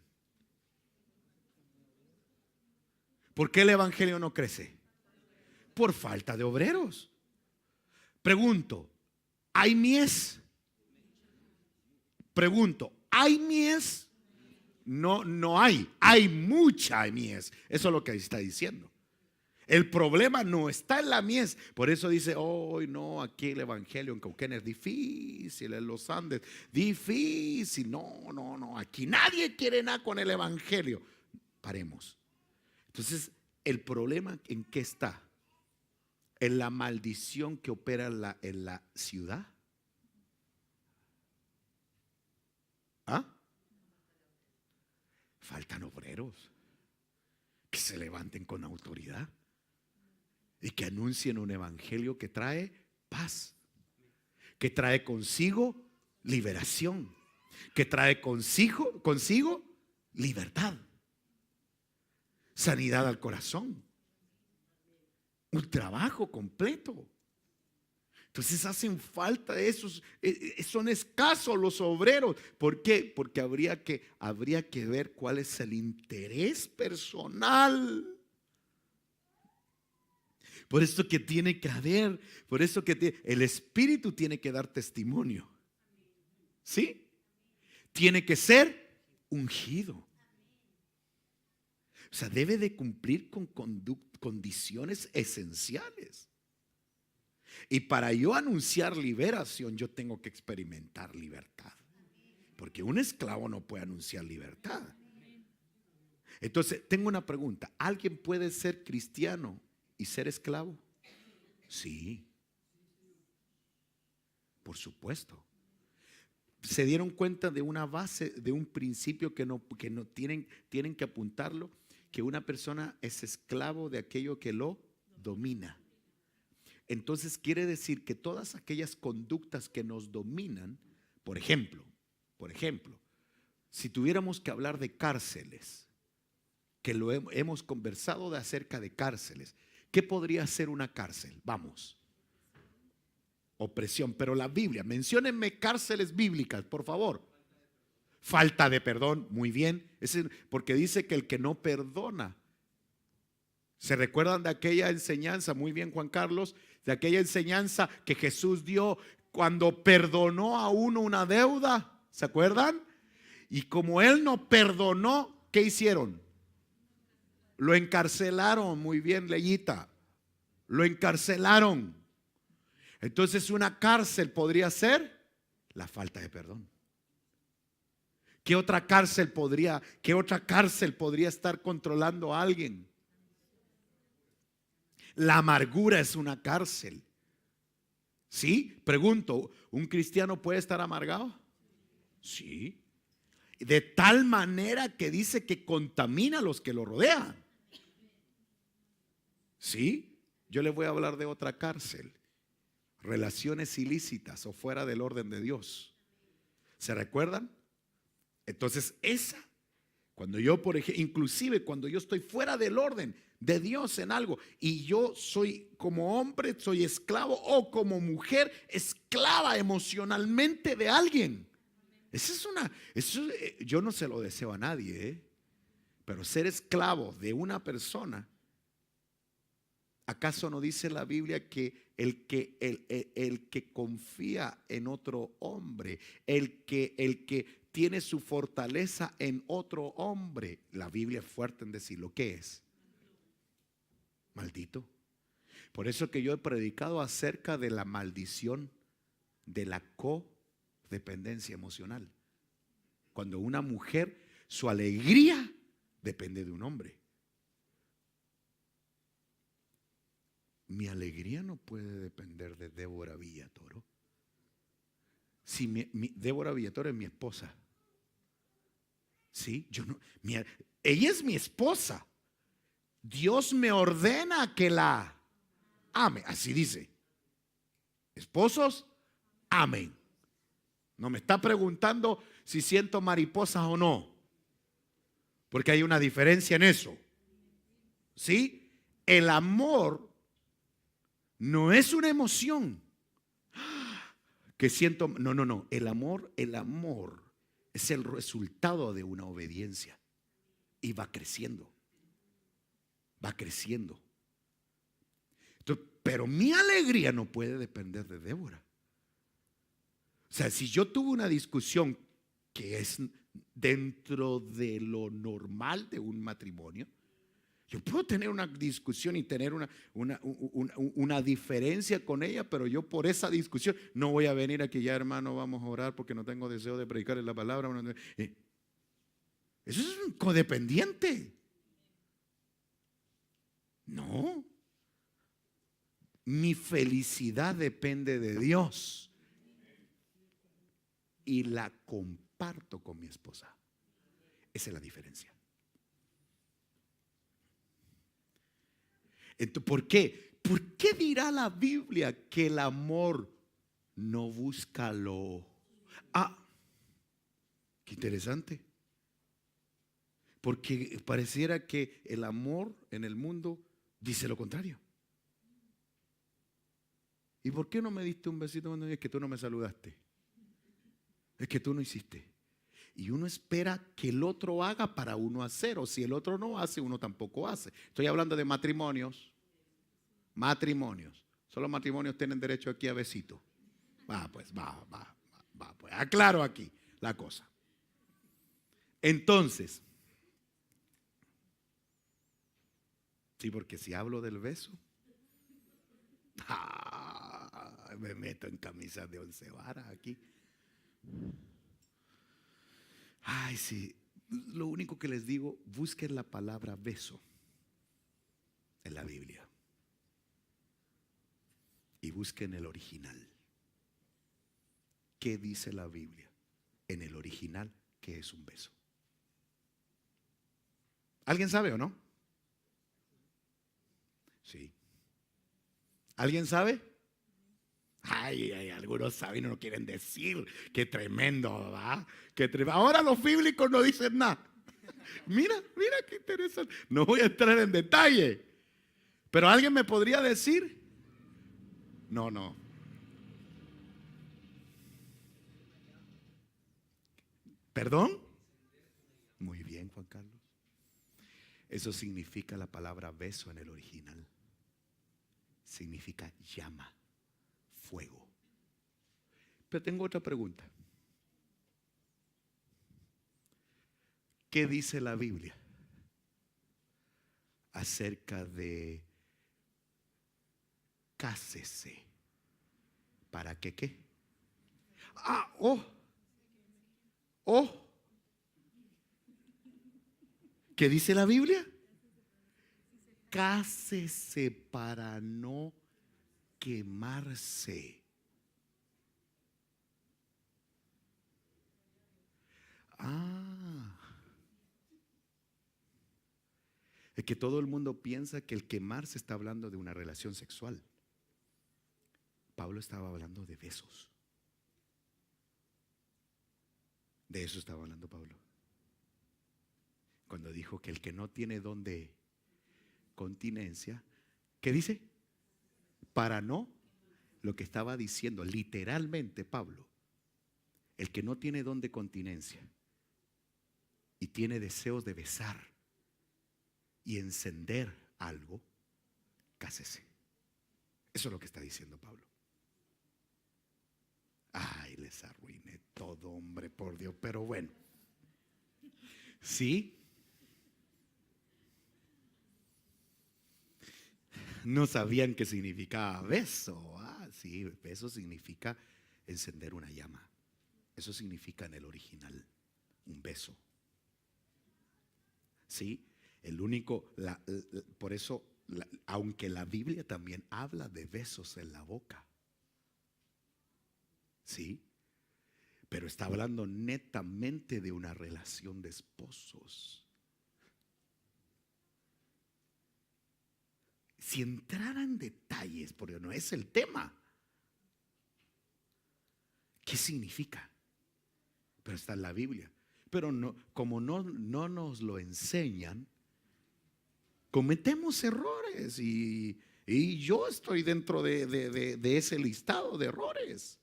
¿Por qué el evangelio no crece? Por falta de obreros. Pregunto: ¿hay mies? Pregunto: ¿hay mies? No, no hay. Hay mucha mies. Eso es lo que está diciendo. El problema no está en la mies. Por eso dice: hoy no, aquí el evangelio en Cauquenes es difícil, en los Andes, difícil. No, aquí nadie quiere nada con el evangelio. Paremos. Entonces, ¿el problema en qué está? ¿En la maldición que opera en la ciudad? ¿Ah? Faltan obreros que se levanten con autoridad y que anuncien un evangelio que trae paz, que trae consigo liberación, que trae consigo libertad, sanidad al corazón, un trabajo completo. Entonces hacen falta esos, son escasos los obreros. ¿Por qué? Porque habría que ver cuál es el interés personal. Por eso que tiene que haber, por eso que el Espíritu tiene que dar testimonio. ¿Sí? Tiene que ser ungido. O sea, debe de cumplir con condiciones esenciales. Y para yo anunciar liberación, yo tengo que experimentar libertad. Porque un esclavo no puede anunciar libertad. Entonces, tengo una pregunta: ¿alguien puede ser cristiano y ser esclavo? Sí, por supuesto. ¿Se dieron cuenta de una base, de un principio que no tienen que apuntarlo? Que una persona es esclavo de aquello que lo domina. Entonces quiere decir que todas aquellas conductas que nos dominan, por ejemplo, si tuviéramos que hablar de cárceles, que lo hemos conversado acerca de cárceles, ¿qué podría ser una cárcel? Vamos. Opresión. Pero la Biblia, menciónenme cárceles bíblicas, por favor. Falta de perdón, muy bien. Porque dice que el que no perdona. ¿Se recuerdan de aquella enseñanza? Muy bien, Juan Carlos. De aquella enseñanza que Jesús dio cuando perdonó a uno una deuda. ¿Se acuerdan? Y como él no perdonó, ¿qué hicieron? Lo encarcelaron. Muy bien, Leyita. Lo encarcelaron. Entonces una cárcel podría ser la falta de perdón. ¿Qué otra cárcel podría estar controlando a alguien? La amargura es una cárcel. ¿Sí? Pregunto, ¿un cristiano puede estar amargado? Sí. De tal manera que dice que contamina a los que lo rodean. ¿Sí? Yo les voy a hablar de otra cárcel. Relaciones ilícitas o fuera del orden de Dios. ¿Se recuerdan? Entonces cuando yo, por ejemplo, inclusive cuando yo estoy fuera del orden de Dios en algo y yo soy como hombre, soy esclavo, o como mujer esclava emocionalmente de alguien. Yo no se lo deseo a nadie, pero ser esclavo de una persona, ¿acaso no dice la Biblia que el que confía en otro hombre, el que tiene su fortaleza en otro hombre, la Biblia es fuerte en decirlo, ¿qué es? Maldito. Por eso que yo he predicado acerca de la maldición de la codependencia emocional. Cuando una mujer, su alegría depende de un hombre. Mi alegría no puede depender de Débora Villatoro. Si Débora Villatoro es mi esposa. Sí, ella es mi esposa. Dios me ordena que la ame. Así dice. Esposos, Amén. No me está preguntando si siento mariposas o no, porque hay una diferencia en eso. ¿Sí? El amor no es una emoción que siento. No, no, no. El amor es el resultado de una obediencia y va creciendo. Va creciendo. Entonces, pero mi alegría no puede depender de Débora. O sea, si yo tuve una discusión que es dentro de lo normal de un matrimonio, yo puedo tener una discusión y tener una diferencia con ella, pero yo por esa discusión no voy a venir aquí, ya hermano, vamos a orar porque no tengo deseo de predicarle la palabra. Eso es un codependiente. No. Mi felicidad depende de Dios y la comparto con mi esposa. Esa es la diferencia. Entonces, ¿por qué? ¿Por qué dirá la Biblia que el amor no busca lo? Qué interesante. Porque pareciera que el amor en el mundo dice lo contrario. ¿Y por qué no me diste un besito? Es que tú no me saludaste. Es que tú no hiciste. Y uno espera que el otro haga para uno hacer. O si el otro no hace, uno tampoco hace. Estoy hablando de matrimonios. Matrimonios. Solo matrimonios tienen derecho aquí a besito. Pues, aclaro aquí la cosa. Entonces, sí, porque si hablo del beso, me meto en camisas de 11 varas aquí. Ay, sí. Lo único que les digo, busquen la palabra beso en la Biblia y busquen el original. ¿Qué dice la Biblia en el original que es un beso? ¿Alguien sabe o no? Sí. ¿Alguien sabe? Ay, algunos saben y no quieren decir. Qué tremendo, ¿verdad? Ahora los bíblicos no dicen nada. Mira qué interesante. No voy a entrar en detalle. Pero alguien me podría decir. No. ¿Perdón? Muy bien, Juan Carlos. Eso significa la palabra beso en el original. Significa llama, fuego. Pero tengo otra pregunta. ¿Qué dice la Biblia acerca de cásese? ¿Para qué qué? ¿Qué dice la Biblia? Cásese para no quemarse. Es que todo el mundo piensa que el quemarse está hablando de una relación sexual. Pablo estaba hablando de besos. De eso estaba hablando Pablo. Cuando dijo que el que no tiene don de continencia, ¿qué dice? Para no, lo que estaba diciendo literalmente Pablo, el que no tiene don de continencia y tiene deseos de besar y encender algo, cásese. Eso es lo que está diciendo Pablo. Ay, les arruiné todo, hombre, por Dios. Pero bueno, sí. No sabían qué significaba beso. Sí, beso significa encender una llama. Eso significa en el original un beso. Sí, por eso, aunque la Biblia también habla de besos en la boca. Sí, pero está hablando netamente de una relación de esposos. Si entrara en detalles, porque no es el tema, ¿Qué significa? Pero está en la Biblia. Pero no, como no nos lo enseñan, cometemos errores y yo estoy dentro de ese listado de errores.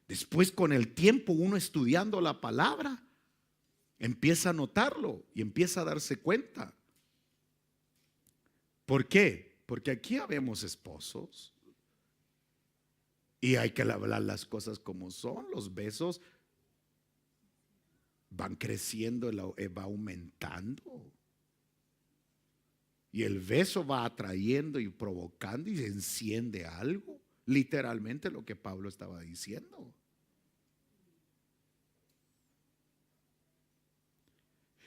Después, con el tiempo, uno estudiando la palabra empieza a notarlo y empieza a darse cuenta. ¿Por qué? Porque aquí habemos esposos y hay que hablar las cosas como son. Los besos van creciendo, va aumentando. Y el beso va atrayendo y provocando y se enciende algo. Literalmente lo que Pablo estaba diciendo.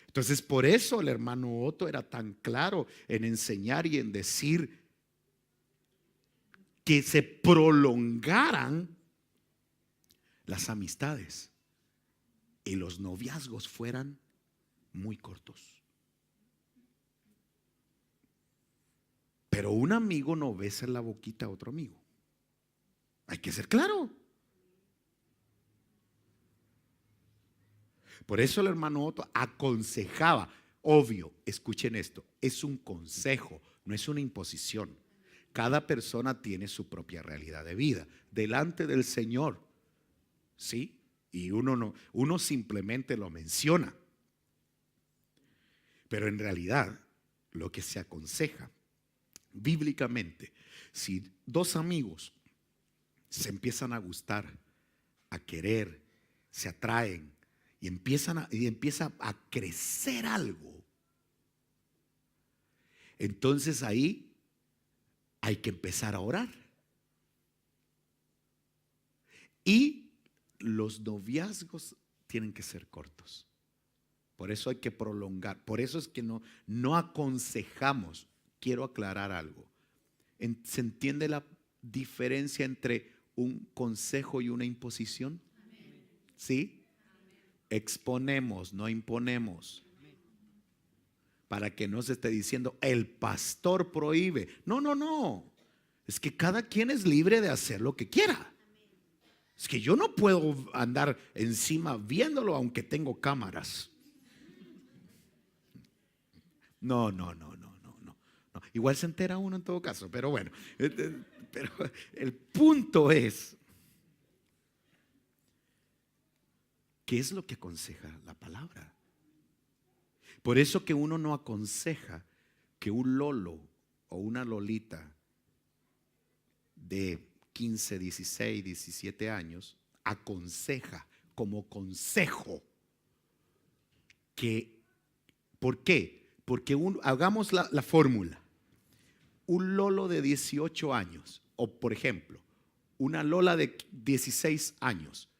Entonces, por eso el hermano Otto era tan claro en enseñar y en decir que se prolongaran las amistades y los noviazgos fueran muy cortos. Pero un amigo no besa en la boquita a otro amigo. Hay que ser claro. Por eso el hermano Otto aconsejaba, obvio, escuchen esto, es un consejo, no es una imposición. Cada persona tiene su propia realidad de vida delante del Señor, ¿sí? Y uno simplemente lo menciona. Pero en realidad, lo que se aconseja bíblicamente, si dos amigos se empiezan a gustar, a querer, se atraen y empieza a crecer algo, entonces ahí hay que empezar a orar. Y los noviazgos tienen que ser cortos. Por eso hay que prolongar. Por eso es que no aconsejamos. Quiero aclarar algo. ¿Se entiende la diferencia entre un consejo y una imposición? ¿Sí? Exponemos, no imponemos. Para que no se esté diciendo el pastor prohíbe. No. Es que cada quien es libre de hacer lo que quiera. Es que yo no puedo andar encima viéndolo aunque tengo cámaras. No. Igual se entera uno en todo caso, pero bueno. Pero el punto es, ¿qué es lo que aconseja la palabra? Por eso que uno no aconseja que un lolo o una lolita de 15, 16, 17 años aconseja como consejo que, ¿por qué? Porque hagamos la fórmula. Un lolo de 18 años o, por ejemplo, una lola de 16 años,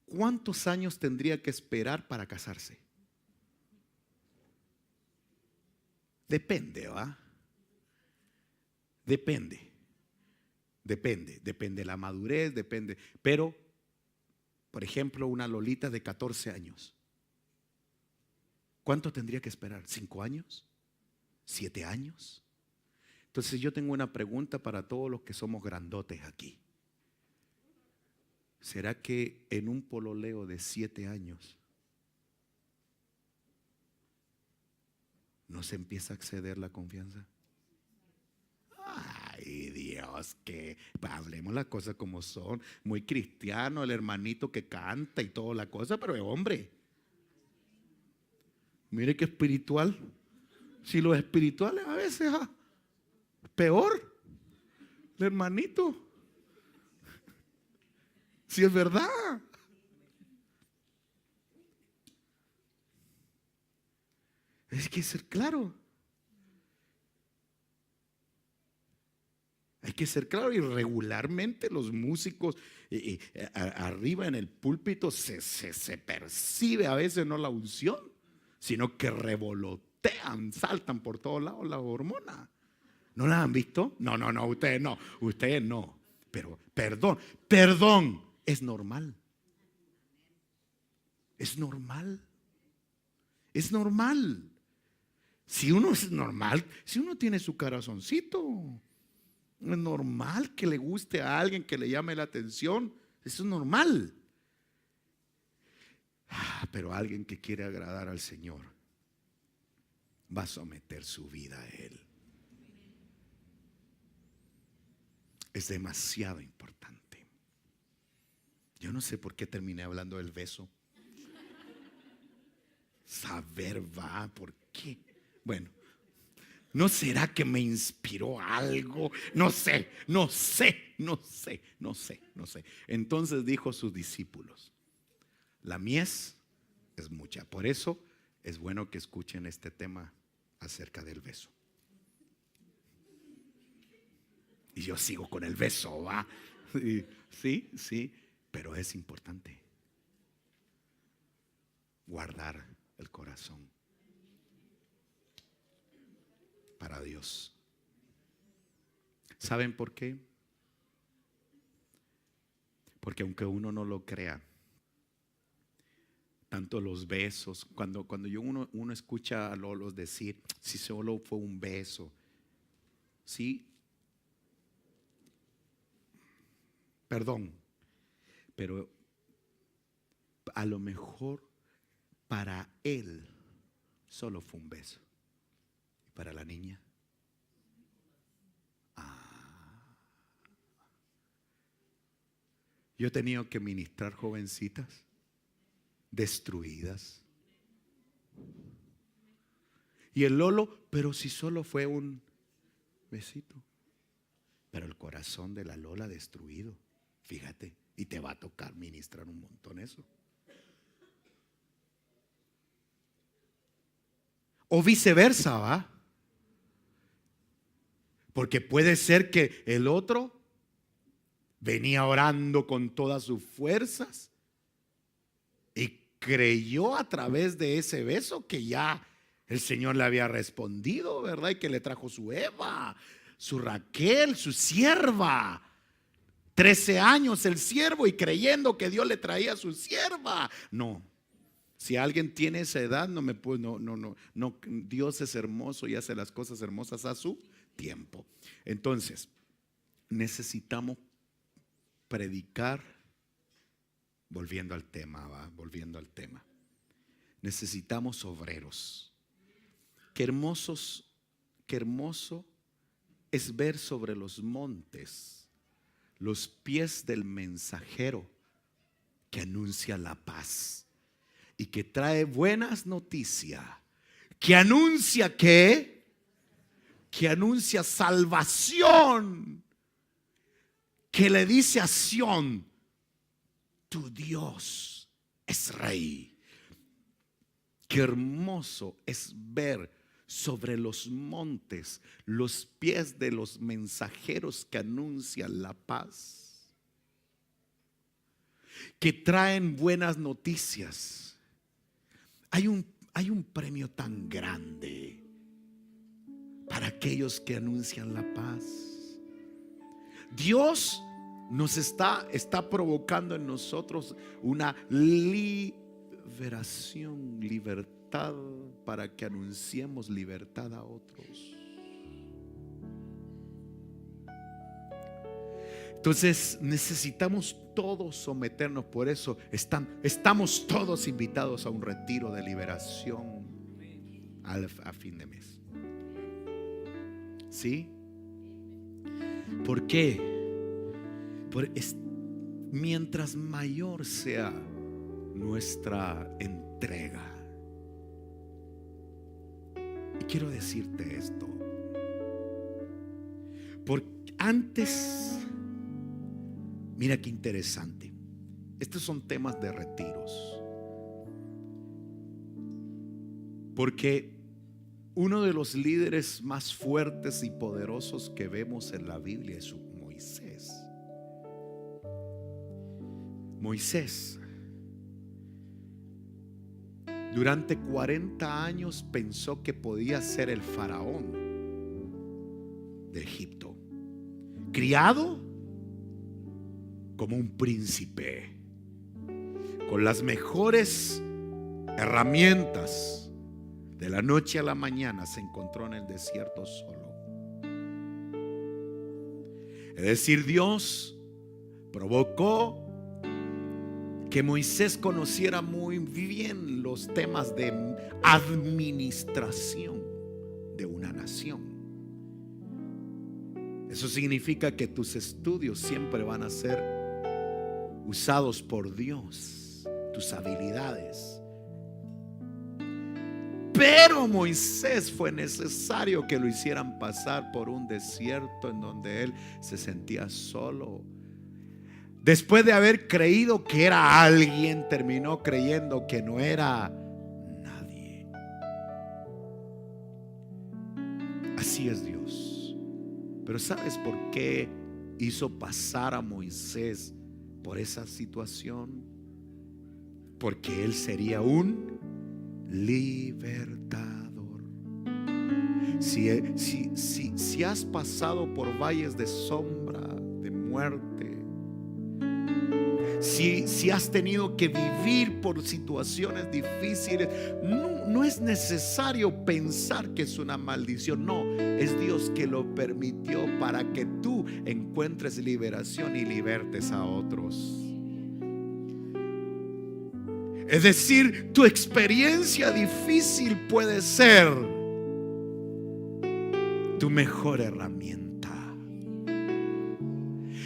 ¿cuántos años tendría que esperar para casarse? Depende, ¿va? Depende de la madurez, depende. Pero, por ejemplo, una lolita de 14 años, ¿cuánto tendría que esperar? ¿5 años? ¿7 años? Entonces yo tengo una pregunta para todos los que somos grandotes aquí. ¿Será que en un pololeo de 7 años no se empieza a exceder la confianza? Ay, Dios, que hablemos las cosas como son. Muy cristiano, el hermanito que canta y toda la cosa, pero es hombre. Mire qué espiritual. Si los espirituales a veces peor, el hermanito. Si es verdad. Es que ser claro. Hay que ser claro, y regularmente los músicos arriba en el púlpito se percibe a veces no la unción, sino que revolotean, saltan por todos lados la hormona. ¿No la han visto? No, ustedes no. Pero perdón, es normal. Es normal. Si uno es normal, si uno tiene su corazoncito, es normal que le guste a alguien, que le llame la atención. Eso es normal. Pero alguien que quiere agradar al Señor va a someter su vida a Él. Es demasiado importante. Yo no sé por qué terminé hablando del beso. Saber va, ¿por qué? Bueno, ¿no será que me inspiró algo? No sé. Entonces dijo a sus discípulos: la mies es mucha. Por eso es bueno que escuchen este tema acerca del beso. Y yo sigo con el beso, ¿va? Sí, pero es importante guardar el corazón para Dios. ¿Saben por qué? Porque aunque uno no lo crea, tanto los besos, cuando uno escucha a Lolos decir, si solo fue un beso, sí, perdón, pero a lo mejor para él solo fue un beso. ¿Y para la niña? Yo he tenido que ministrar jovencitas destruidas. Y el Lolo, pero si solo fue un besito. Pero el corazón de la Lola destruido, fíjate, y te va a tocar ministrar un montón eso. O viceversa, ¿va? Porque puede ser que el otro venía orando con todas sus fuerzas y creyó a través de ese beso que ya el Señor le había respondido, ¿verdad? Y que le trajo su Eva, su Raquel, su sierva. 13 años el siervo y creyendo que Dios le traía a su sierva. No. Si alguien tiene esa edad, no, Dios es hermoso y hace las cosas hermosas a su tiempo. Entonces, necesitamos predicar, volviendo al tema, necesitamos obreros. Qué hermoso es ver sobre los montes los pies del mensajero que anuncia la paz y que trae buenas noticias, que anuncia que anuncia salvación, que le dice a Sión: tu Dios es rey. Qué hermoso es ver sobre los montes los pies de los mensajeros que anuncian la paz, que traen buenas noticias. Hay un premio tan grande para aquellos que anuncian la paz. Dios nos está provocando en nosotros una liberación, libertad, para que anunciemos libertad a otros. Entonces necesitamos todos someternos. Por eso estamos todos invitados a un retiro de liberación a fin de mes. ¿Sí? ¿Por qué? Mientras mayor sea nuestra entrega. Y quiero decirte esto, porque antes, mira qué interesante, estos son temas de retiros, porque uno de los líderes más fuertes y poderosos que vemos en la Biblia es Moisés. Moisés durante 40 años pensó que podía ser el faraón de Egipto, criado como un príncipe, con las mejores herramientas. De la noche a la mañana se encontró en el desierto solo. Es decir, Dios provocó que Moisés conociera muy bien los temas de administración de una nación. Eso significa que tus estudios siempre van a ser usados por Dios, tus habilidades. Pero Moisés fue necesario que lo hicieran pasar por un desierto en donde él se sentía solo. Después de haber creído que era alguien, terminó creyendo que no era nadie. Así es Dios. Pero ¿sabes por qué hizo pasar a Moisés por esa situación? Porque él sería un libertador. Si has pasado por valles de sombra, de muerte, si has tenido que vivir por situaciones difíciles, no es necesario pensar que es una maldición. No, es Dios que lo permitió para que tú encuentres liberación y libertes a otros. Es decir, tu experiencia difícil puede ser tu mejor herramienta.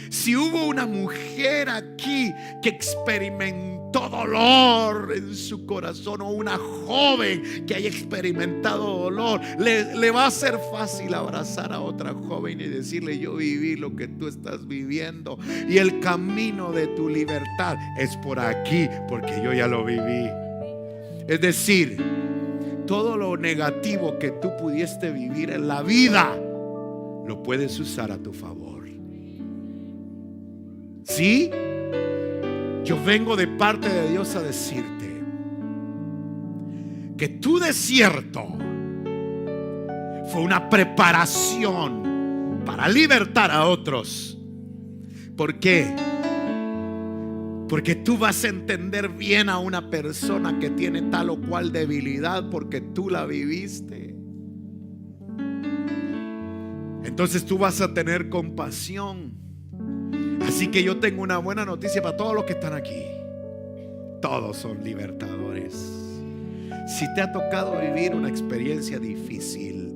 Si hubo una mujer aquí que experimentó dolor en su corazón, o una joven que haya experimentado dolor, le va a ser fácil abrazar a otra joven y decirle: yo viví lo que tú estás viviendo y el camino de tu libertad es por aquí, porque yo ya lo viví. Es decir, todo lo negativo que tú pudiste vivir en la vida lo puedes usar a tu favor. ¿Sí? Yo vengo de parte de Dios a decirte que tu desierto fue una preparación para libertar a otros. ¿Por qué? Porque tú vas a entender bien a una persona que tiene tal o cual debilidad porque tú la viviste. Entonces tú vas a tener compasión. Así que yo tengo una buena noticia para todos los que están aquí. Todos son libertadores. Si te ha tocado vivir una experiencia difícil,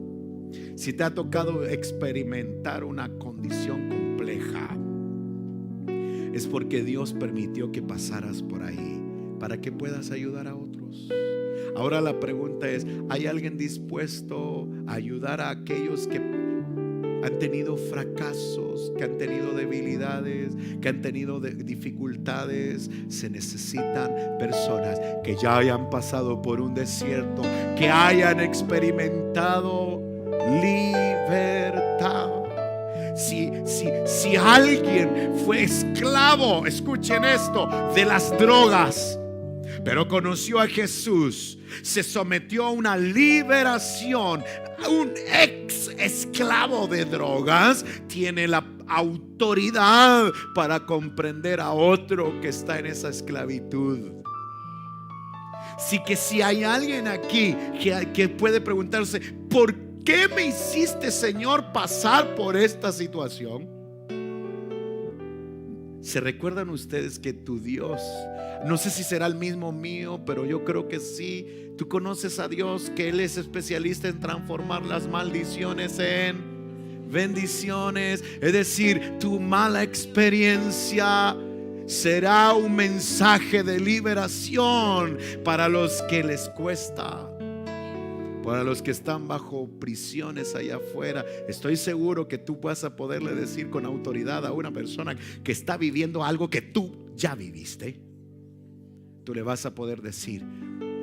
si te ha tocado experimentar una condición compleja, es porque Dios permitió que pasaras por ahí para que puedas ayudar a otros. Ahora la pregunta es: ¿hay alguien dispuesto a ayudar a aquellos que han tenido fracasos, que han tenido debilidades, que han tenido dificultades? Se necesitan personas que ya hayan pasado por un desierto, que hayan experimentado libertad. Si alguien fue esclavo, escuchen esto, de las drogas, pero conoció a Jesús, se sometió a una liberación, un ex esclavo de drogas tiene la autoridad para comprender a otro que está en esa esclavitud. Así que si hay alguien aquí que puede preguntarse: ¿por qué me hiciste, Señor, pasar por esta situación? ¿Se recuerdan ustedes que tu Dios, no sé si será el mismo mío, pero yo creo que sí, tú conoces a Dios, que Él es especialista en transformar las maldiciones en bendiciones? Es decir, tu mala experiencia será un mensaje de liberación para los que les cuesta, para los que están bajo prisiones allá afuera. Estoy seguro que tú vas a poderle decir con autoridad a una persona que está viviendo algo que tú ya viviste. Tú le vas a poder decir: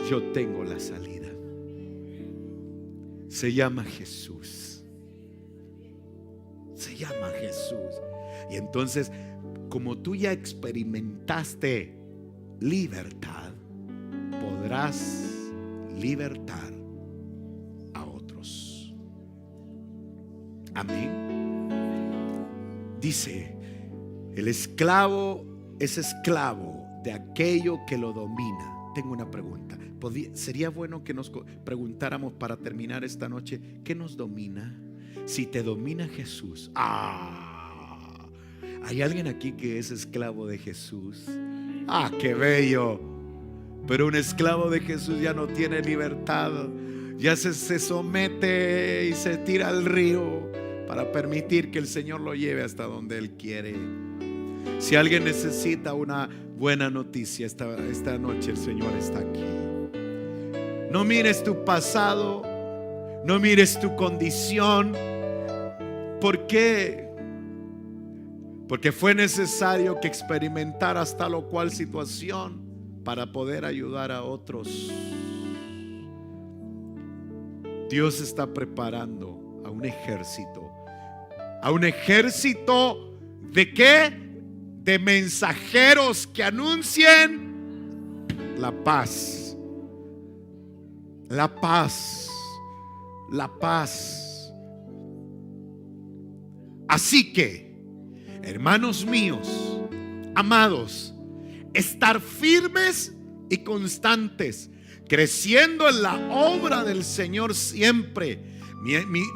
yo tengo la salida. Se llama Jesús. Se llama Jesús. Y entonces, como tú ya experimentaste libertad, podrás libertar a otros. Amén. Dice: el esclavo es esclavo de aquello que lo domina. Tengo una pregunta. Sería bueno que nos preguntáramos para terminar esta noche: ¿qué nos domina? Si te domina Jesús, ¿hay alguien aquí que es esclavo de Jesús? Ah, qué bello. Pero un esclavo de Jesús ya no tiene libertad. Ya se somete y se tira al río para permitir que el Señor lo lleve hasta donde Él quiere. Si alguien necesita una buena noticia, esta noche el Señor está aquí. No mires tu pasado, no mires tu condición. ¿Por qué? Porque fue necesario que experimentaras tal o cual situación para poder ayudar a otros. Dios está preparando a un ejército. ¿A un ejército de qué? De mensajeros que anuncien la paz. La paz. La paz. Así que, hermanos míos, amados, estar firmes y constantes, creciendo en la obra del Señor siempre.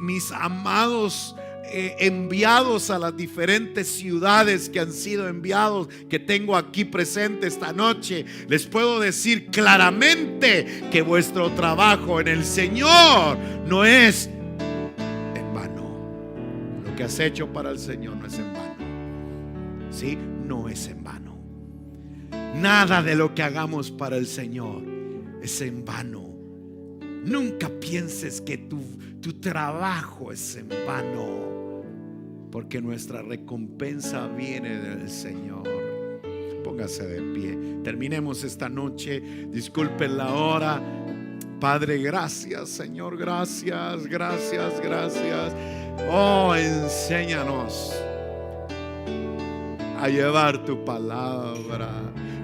Mis amados enviados a las diferentes ciudades que han sido enviados, que tengo aquí presente esta noche, les puedo decir claramente que vuestro trabajo en el Señor no es en vano. Lo que has hecho para el Señor no es en vano. ¿Sí? No es en vano. Nada de lo que hagamos para el Señor es en vano. Nunca pienses que tu trabajo es en vano, porque nuestra recompensa viene del Señor. Póngase de pie. Terminemos esta noche. Disculpen la hora. Padre, gracias, Señor, gracias, gracias, gracias. Oh, enséñanos a llevar tu palabra.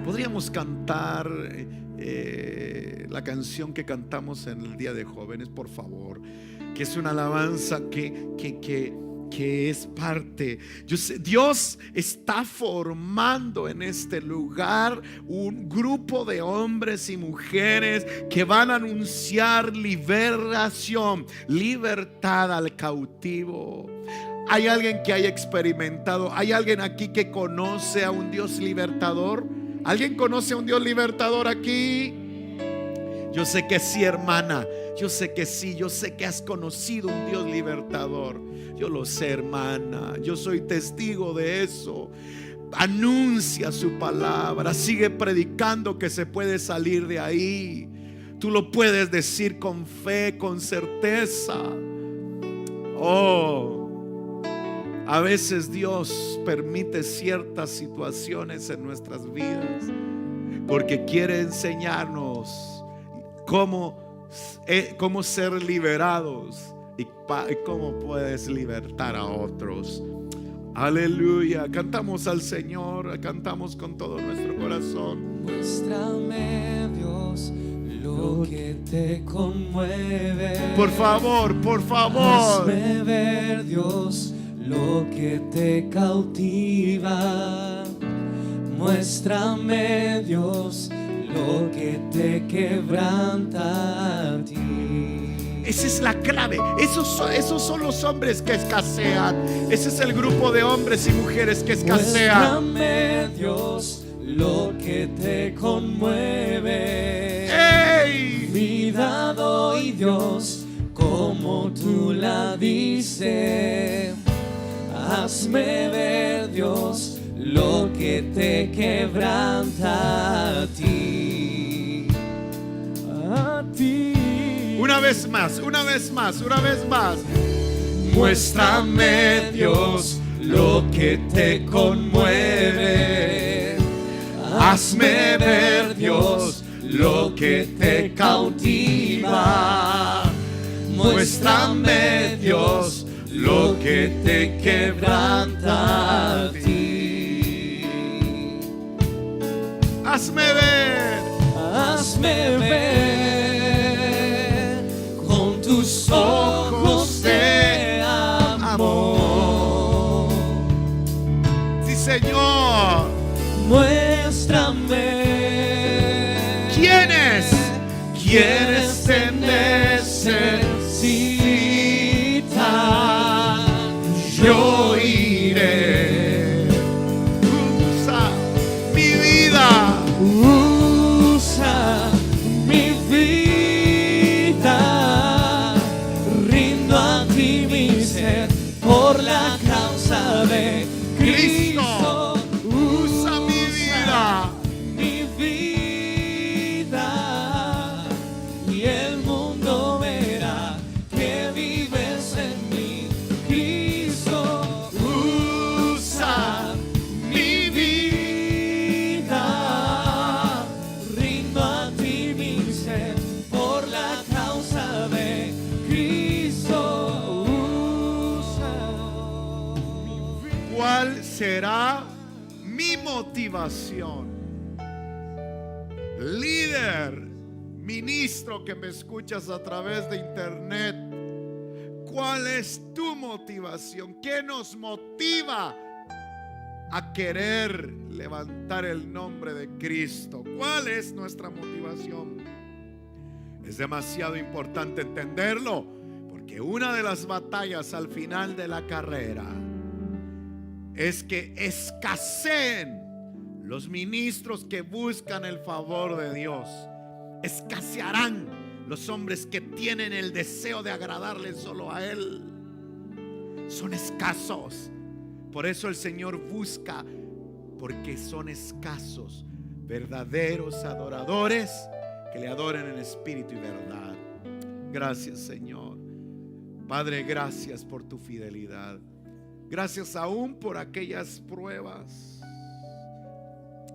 Podríamos cantar la canción que cantamos en el Día de Jóvenes, por favor, que es una alabanza que es parte. Yo sé, Dios está formando en este lugar un grupo de hombres y mujeres que van a anunciar liberación, libertad al cautivo. ¿Hay alguien que haya experimentado? ¿Hay alguien aquí que conoce a un Dios libertador? ¿Alguien conoce a un Dios libertador aquí? Yo sé que sí, hermana. Yo sé que sí. Yo sé que has conocido un Dios libertador. Yo lo sé, hermana. Yo soy testigo de eso. Anuncia su palabra. Sigue predicando que se puede salir de ahí. Tú lo puedes decir con fe, con certeza. Oh, a veces Dios permite ciertas situaciones en nuestras vidas porque quiere enseñarnos cómo ser liberados y cómo puedes libertar a otros. Aleluya. Cantamos al Señor, cantamos con todo nuestro corazón. Muéstrame, Dios, lo que te conmueve. Por favor, por favor. Hazme ver, Dios, lo que te cautiva. Muéstrame, Dios, lo que te quebranta a ti. Esa es la clave. Esos son los hombres que escasean. Ese es el grupo de hombres y mujeres que escasean. Muéstrame, Dios, lo que te conmueve. ¡Ey! Vida doy, Dios, como tú la dices. Hazme ver, Dios, lo que te quebranta a ti. A ti. Una vez más, una vez más, una vez más. Muéstrame, Dios, lo que te conmueve. Hazme ver, Dios, lo que te cautiva. Muéstrame, Dios, lo que te quebranta a ti. Hazme ver. Hazme ver con tus ojos de amor. Sí, Señor. Muéstrame ¿Quiénes te necesitan. Yo iré. Usa mi vida. motivación? Líder, ministro que me escuchas a través de internet, ¿cuál es tu motivación? ¿Qué nos motiva a querer levantar el nombre de Cristo? ¿Cuál es nuestra motivación? Es demasiado importante entenderlo, porque una de las batallas al final de la carrera es que escaseen los ministros que buscan el favor de Dios. Escasearán los hombres que tienen el deseo de agradarle solo a Él. Son escasos. Por eso el Señor busca, porque son escasos, verdaderos adoradores que le adoren en espíritu y verdad. Gracias, Señor. Padre, gracias por tu fidelidad. Gracias aún por aquellas pruebas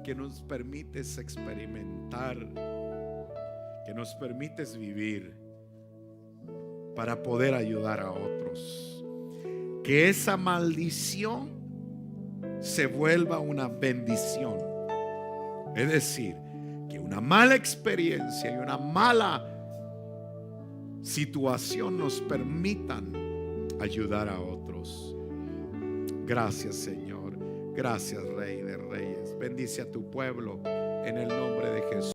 que nos permites experimentar, que nos permites vivir para poder ayudar a otros. Que esa maldición se vuelva una bendición. Es decir, que una mala experiencia y una mala situación nos permitan ayudar a otros. Gracias, Señor. Gracias, Rey de Reyes. Bendice a tu pueblo en el nombre de Jesús.